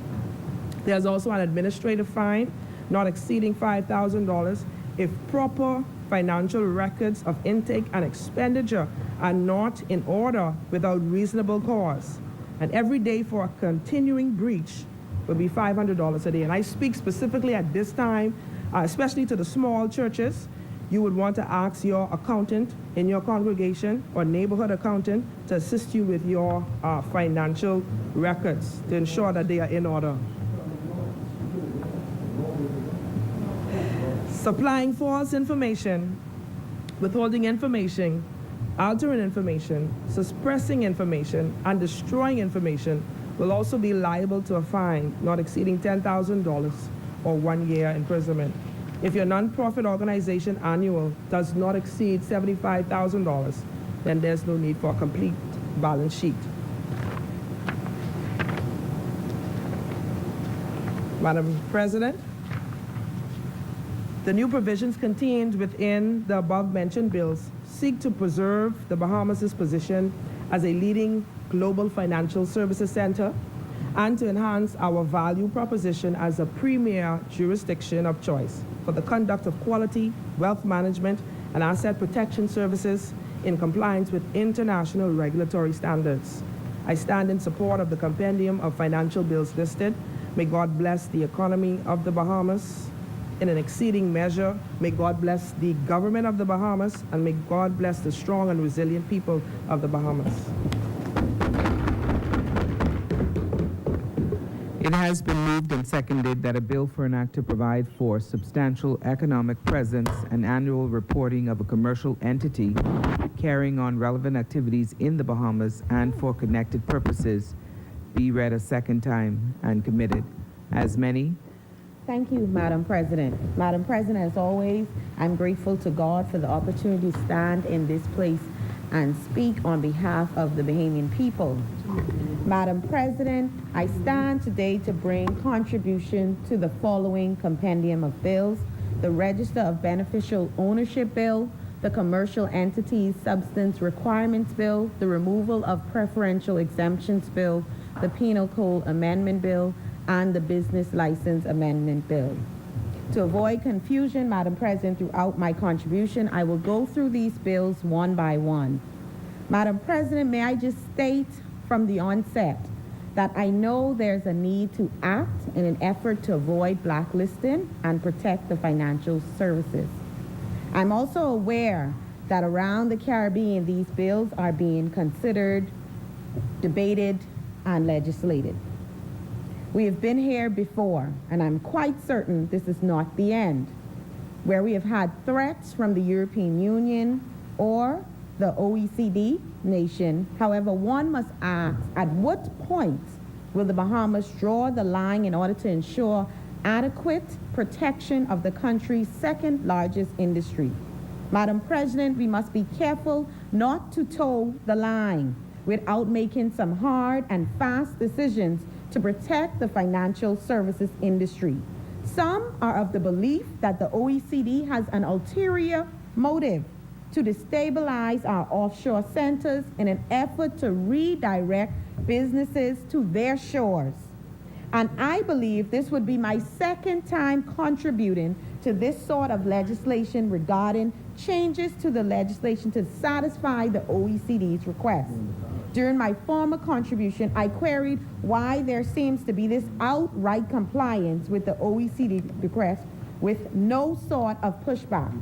There's also an administrative fine not exceeding $5,000 if proper financial records of intake and expenditure are not in order without reasonable cause. And every day for a continuing breach will be $500 a day. And I speak specifically at this time, especially to the small churches. You would want to ask your accountant in your congregation or neighborhood accountant to assist you with your financial records to ensure that they are in order. Supplying false information, withholding information, altering information, suppressing information, and destroying information will also be liable to a fine not exceeding $10,000 or 1 year imprisonment. If your nonprofit organization annual does not exceed $75,000, then there's no need for a complete balance sheet. Madam President, the new provisions contained within the above-mentioned bills seek to preserve the Bahamas' position as a leading global financial services center and to enhance our value proposition as a premier jurisdiction of choice for the conduct of quality, wealth management, and asset protection services in compliance with international regulatory standards. I stand in support of the compendium of financial bills listed. May God bless the economy of the Bahamas in an exceeding measure. May God bless the government of the Bahamas, and may God bless the strong and resilient people of the Bahamas. It has been moved and seconded that a bill for an act to provide for substantial economic presence and annual reporting of a commercial entity carrying on relevant activities in the Bahamas and for connected purposes be read a second time and committed. As many. Thank you, Madam President. Madam President, as always, I'm grateful to God for the opportunity to stand in this place and speak on behalf of the Bahamian people. Madam President, I stand today to bring contribution to the following compendium of bills: the Register of Beneficial Ownership Bill, the Commercial Entities Substance Requirements Bill, the Removal of Preferential Exemptions Bill, the Penal Code Amendment Bill, and the Business License Amendment Bill. To avoid confusion, Madam President, throughout my contribution, I will go through these bills one by one. Madam President, may I just state from the onset that I know there's a need to act in an effort to avoid blacklisting and protect the financial services. I'm also aware that around the Caribbean, these bills are being considered, debated, and legislated. We have been here before, and I'm quite certain this is not the end, where we have had threats from the European Union or the OECD nation. However, one must ask, at what point will the Bahamas draw the line in order to ensure adequate protection of the country's second largest industry? Madam President, we must be careful not to toe the line without making some hard and fast decisions to protect the financial services industry. Some are of the belief that the OECD has an ulterior motive to destabilize our offshore centers in an effort to redirect businesses to their shores. And I believe this would be my second time contributing to this sort of legislation regarding changes to the legislation to satisfy the OECD's request. During my former contribution, I queried why there seems to be this outright compliance with the OECD request with no sort of pushback.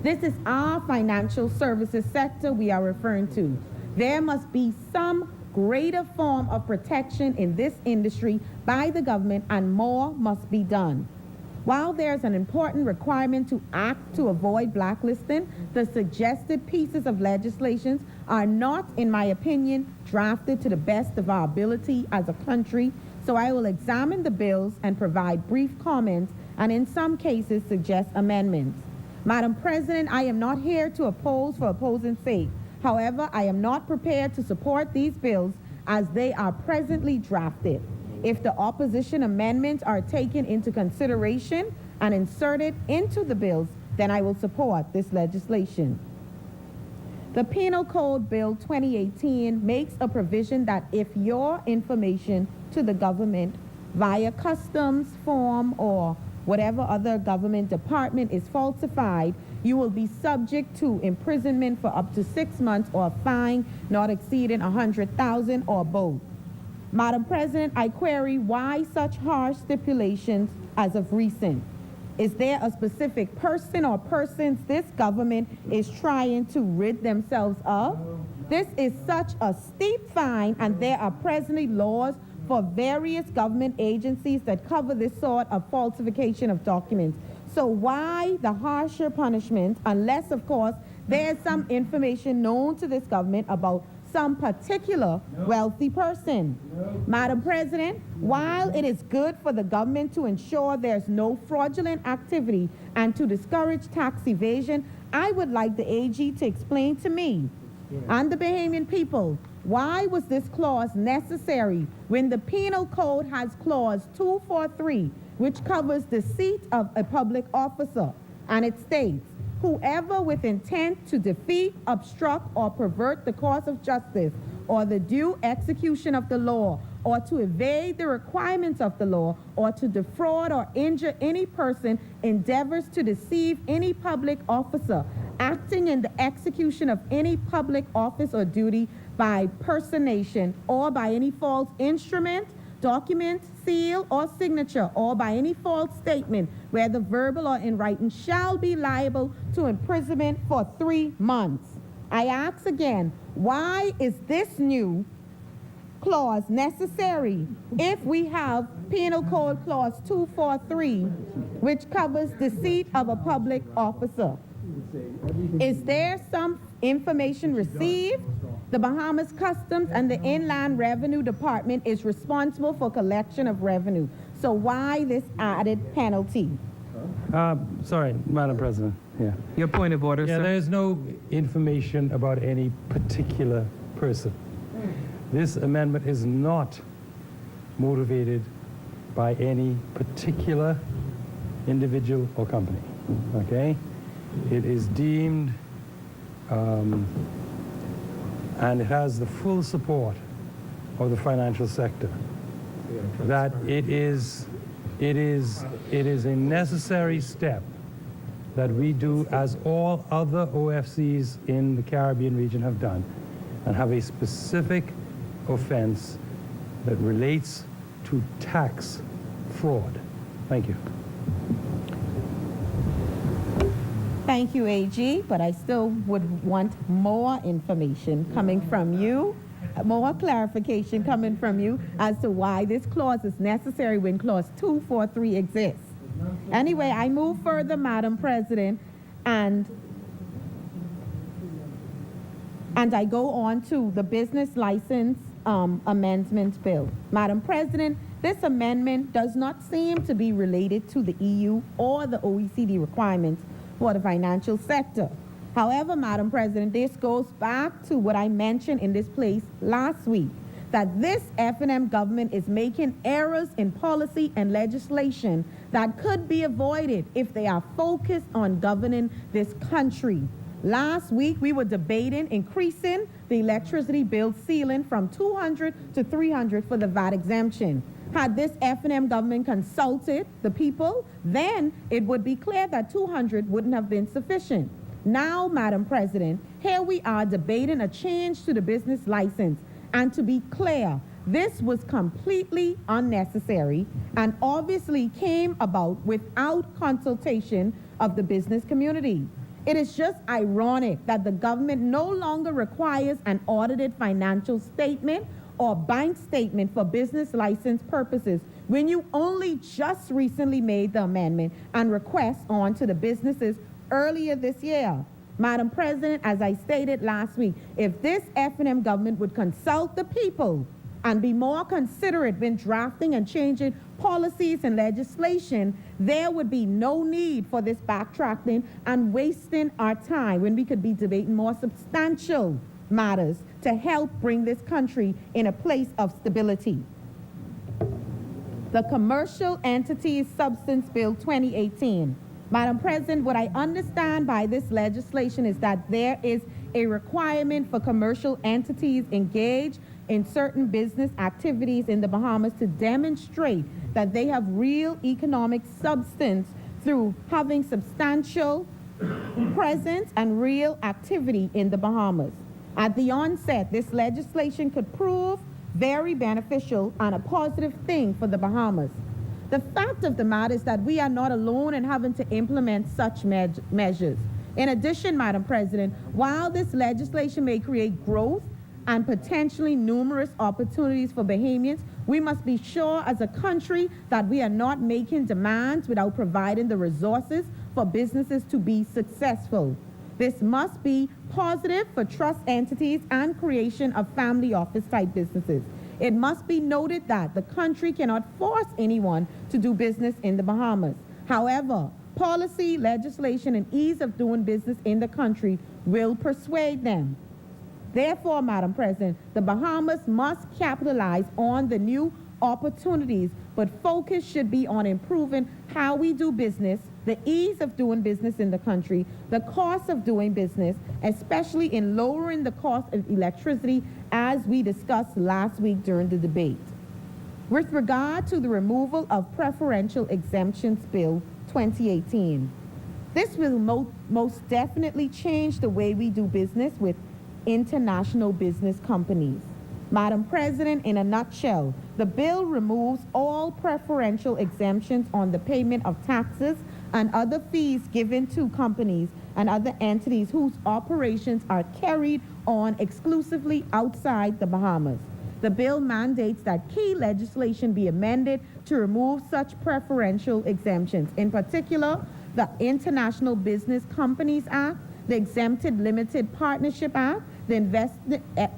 This is our financial services sector we are referring to. There must be some greater form of protection in this industry by the government, and more must be done. While there's an important requirement to act to avoid blacklisting, the suggested pieces of legislation are not, in my opinion, drafted to the best of our ability as a country, so I will examine the bills and provide brief comments and in some cases suggest amendments. Madam President, I am not here to oppose for opposing's sake. However, I am not prepared to support these bills as they are presently drafted. If the opposition amendments are taken into consideration and inserted into the bills, then I will support this legislation. The Penal Code Bill 2018 makes a provision that if your information to the government via customs, form, or whatever other government department is falsified, you will be subject to imprisonment for up to 6 months or a fine not exceeding $100,000 or both. Madam President, I query why such harsh stipulations as of recent. Is there a specific person or persons this government is trying to rid themselves of? This is such a steep fine, and there are presently laws for various government agencies that cover this sort of falsification of documents. So why the harsher punishment, unless, of course, there is some information known to this government about some particular wealthy person. Madam President, while it is good for the government to ensure there's no fraudulent activity and to discourage tax evasion, I would like the AG to explain to me and the Bahamian people, why was this clause necessary when the Penal Code has clause 243, which covers deceit of a public officer, and it states, whoever with intent to defeat, obstruct, or pervert the cause of justice or the due execution of the law, or to evade the requirements of the law, or to defraud or injure any person, endeavors to deceive any public officer, acting in the execution of any public office or duty by personation, or by any false instrument, document, seal, or signature, or by any false statement, whether verbal or in writing, shall be liable to imprisonment for 3 months. I ask again, why is this new clause necessary if we have Penal Code Clause 243, which covers deceit of a public officer? Is there some information received? The Bahamas Customs and the Inland Revenue Department is responsible for collection of revenue. So why this added penalty? Sorry, Madam President. Yeah. Your point of order, Yeah, sir. there's no information about any particular person. This amendment is not motivated by any particular individual or company, okay? It is deemed, and it has the full support of the financial sector, that it is a necessary step that we do as all other OFCs in the Caribbean region have done, and have a specific offense that relates to tax fraud. Thank you. Thank you, AG, but I still would want more information coming from you, more clarification coming from you as to why this clause is necessary when clause 243 exists. Anyway, I move further, Madam President, and I go on to the business license amendment bill. Madam President, this amendment does not seem to be related to the EU or the OECD requirements for the financial sector. However, Madam President, this goes back to what I mentioned in this place last week, that this F&M government is making errors in policy and legislation that could be avoided if they are focused on governing this country. Last week, we were debating increasing the electricity bill ceiling from $200 to $300 for the VAT exemption. Had this F&M government consulted the people, then it would be clear that $200 wouldn't have been sufficient. Now, Madam President, here we are debating a change to the business license. And to be clear, this was completely unnecessary and obviously came about without consultation of the business community. It is just ironic that the government no longer requires an audited financial statement or bank statement for business license purposes when you only just recently made the amendment and request on to the businesses earlier this year. Madam President, as I stated last week, if this F&M government would consult the people and be more considerate when drafting and changing policies and legislation, there would be no need for this backtracking and wasting our time when we could be debating more substantial matters to help bring this country in a place of stability. The Commercial Entities Substance Bill 2018. Madam President, what I understand by this legislation is that there is a requirement for commercial entities engaged in certain business activities in the Bahamas to demonstrate that they have real economic substance through having substantial presence and real activity in the Bahamas. At the onset, this legislation could prove very beneficial and a positive thing for the Bahamas. The fact of the matter is that we are not alone in having to implement such measures. In addition, Madam President, while this legislation may create growth and potentially numerous opportunities for Bahamians, we must be sure as a country that we are not making demands without providing the resources for businesses to be successful. This must be positive for trust entities and creation of family office type businesses. It must be noted that the country cannot force anyone to do business in the Bahamas. However, policy, legislation, and ease of doing business in the country will persuade them. Therefore, Madam President, the Bahamas must capitalize on the new opportunities, but focus should be on improving how we do business, the ease of doing business in the country, the cost of doing business, especially in lowering the cost of electricity, as we discussed last week during the debate. With regard to the removal of Preferential Exemptions Bill 2018, this will most definitely change the way we do business with international business companies. Madam President, in a nutshell, the bill removes all preferential exemptions on the payment of taxes and other fees given to companies and other entities whose operations are carried on exclusively outside the Bahamas. The bill mandates that key legislation be amended to remove such preferential exemptions. In particular, the International Business Companies Act, the Exempted Limited Partnership Act, the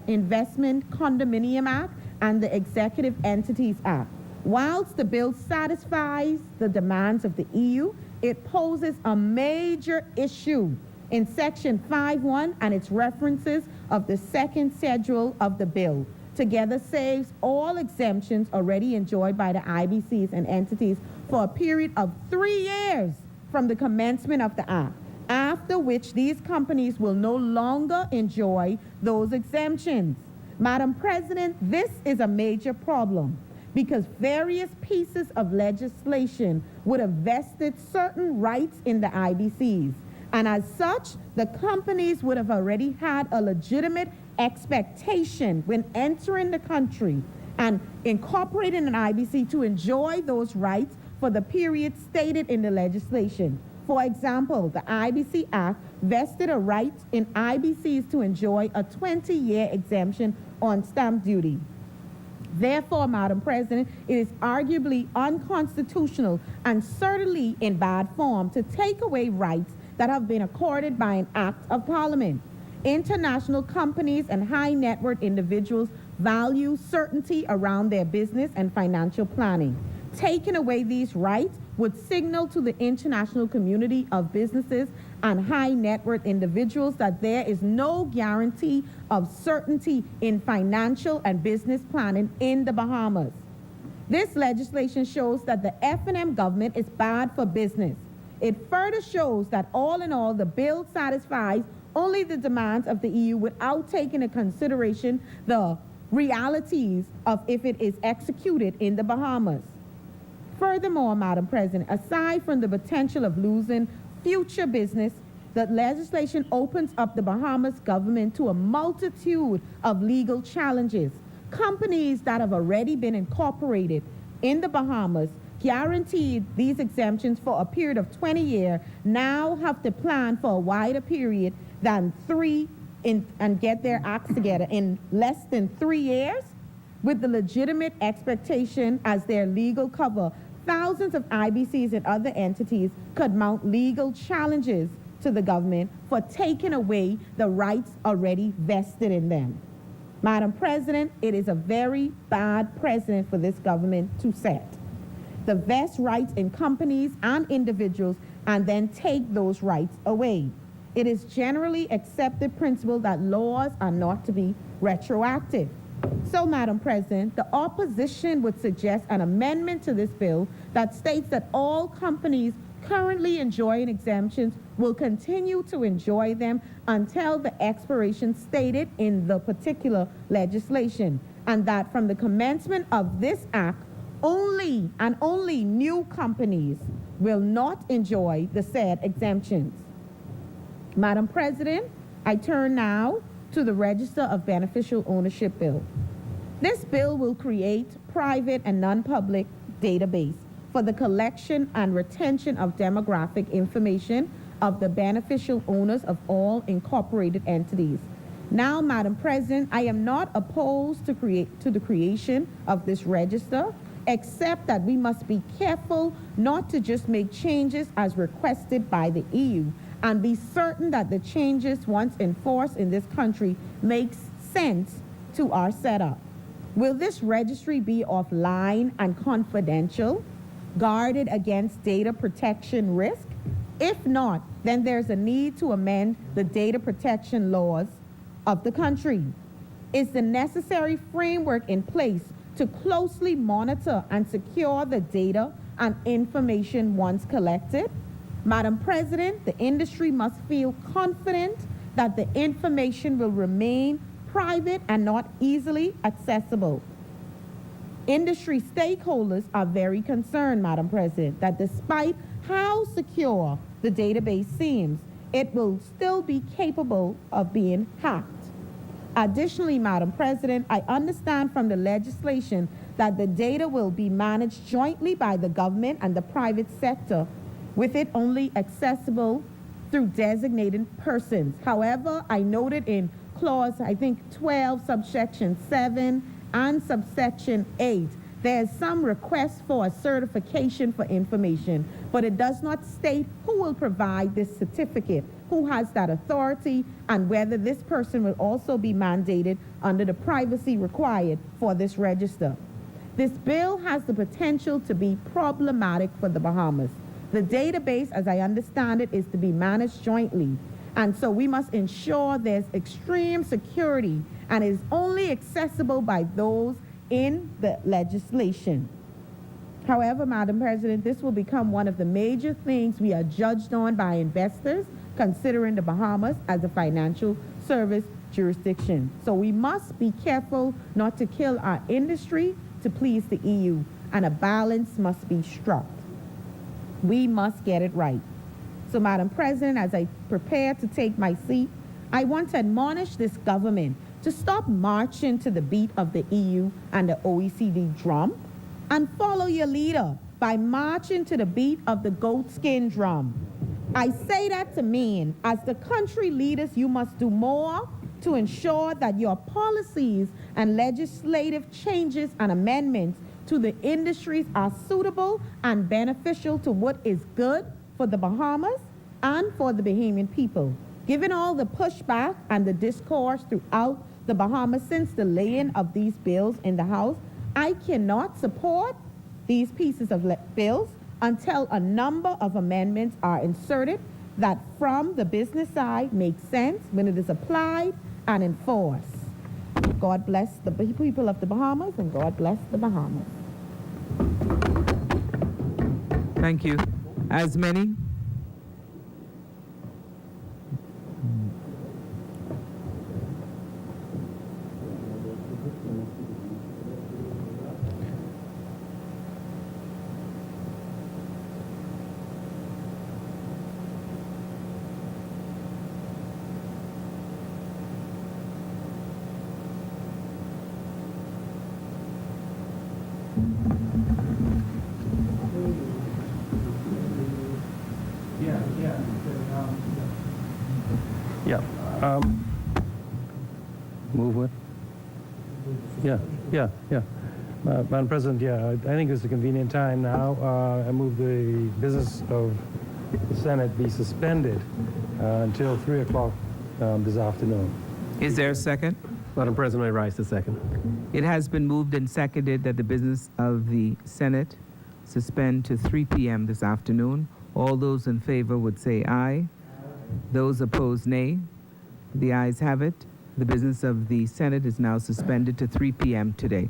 Investment Condominium Act, and the Executive Entities Act. Whilst the bill satisfies the demands of the EU, it poses a major issue in Section 5.1 and its references of the second schedule of the bill. Together saves all exemptions already enjoyed by the IBCs and entities for a period of 3 years from the commencement of the Act, after which these companies will no longer enjoy those exemptions. Madam President, this is a major problem because various pieces of legislation would have vested certain rights in the IBCs, and as such, the companies would have already had a legitimate expectation when entering the country and incorporating an IBC to enjoy those rights for the period stated in the legislation. For example, the IBC Act vested a right in IBCs to enjoy a 20-year exemption on stamp duty. Therefore, Madam President, it is arguably unconstitutional and certainly in bad form to take away rights that have been accorded by an act of Parliament. International companies and high net worth individuals value certainty around their business and financial planning. Taking away these rights would signal to the international community of businesses and high net worth individuals that there is no guarantee of certainty in financial and business planning in the Bahamas. This legislation shows that the F&M government is bad for business. It further shows that all in all, the bill satisfies only the demands of the EU without taking into consideration the realities of if it is executed in the Bahamas. Furthermore, Madam President, aside from the potential of losing future business, the legislation opens up the Bahamas government to a multitude of legal challenges. Companies that have already been incorporated in the Bahamas, guaranteed these exemptions for a period of 20 years, now have to plan for a wider period than 3 and get their acts together in less than 3 years, with the legitimate expectation as their legal cover. Thousands of IBCs and other entities could mount legal challenges to the government for taking away the rights already vested in them. Madam President, it is a very bad precedent for this government to set. The vest rights in companies and individuals and then take those rights away. It is generally accepted principle that laws are not to be retroactive. So, Madam President, the opposition would suggest an amendment to this bill that states that all companies currently enjoying exemptions will continue to enjoy them until the expiration stated in the particular legislation, and that from the commencement of this act, only and only new companies will not enjoy the said exemptions. Madam President, I turn now to the Register of Beneficial Ownership Bill. This bill will create private and non-public database for the collection and retention of demographic information of the beneficial owners of all incorporated entities. Now, Madam President, I am not opposed to the creation of this register, except that we must be careful not to just make changes as requested by the EU and be certain that the changes once enforced in this country makes sense to our setup? Will this registry be offline and confidential, guarded against data protection risk? If not, then there's a need to amend the data protection laws of the country. Is the necessary framework in place to closely monitor and secure the data and information once collected? Madam President, the industry must feel confident that the information will remain private and not easily accessible. Industry stakeholders are very concerned, Madam President, that despite how secure the database seems, it will still be capable of being hacked. Additionally, Madam President, I understand from the legislation that the data will be managed jointly by the government and the private sector, with it only accessible through designated persons. However, I noted in clause, I think 12, subsection 7 and subsection 8, there's some request for a certification for information, but it does not state who will provide this certificate, who has that authority, and whether this person will also be mandated under the privacy required for this register. This bill has the potential to be problematic for the Bahamas. The database, as I understand it, is to be managed jointly, and so we must ensure there's extreme security and is only accessible by those in the legislation. However, Madam President, this will become one of the major things we are judged on by investors, considering the Bahamas as a financial service jurisdiction. So we must be careful not to kill our industry to please the EU, and a balance must be struck. We must get it right. So, Madam President, as I prepare to take my seat, I want to admonish this government to stop marching to the beat of the EU and the OECD drum and follow your leader by marching to the beat of the goatskin drum. I say that to mean, as the country leaders, you must do more to ensure that your policies and legislative changes and amendments to the industries are suitable and beneficial to what is good for the Bahamas and for the Bahamian people. Given all the pushback and the discourse throughout the Bahamas since the laying of these bills in the House, I cannot support these pieces of bills until a number of amendments are inserted that from the business side make sense when it is applied and enforced. God bless the people of the Bahamas, and God bless the Bahamas. Thank you. As many? Move what? Yeah. Madam President, I think it's a convenient time now. I move the business of the Senate be suspended until 3 o'clock this afternoon. Is there a second? Madam President, I rise to second. It has been moved and seconded that the business of the Senate suspend to 3 p.m. this afternoon. All those in favor would say aye. Those opposed, nay. The ayes have it. The business of the Senate is now suspended to 3 p.m. today.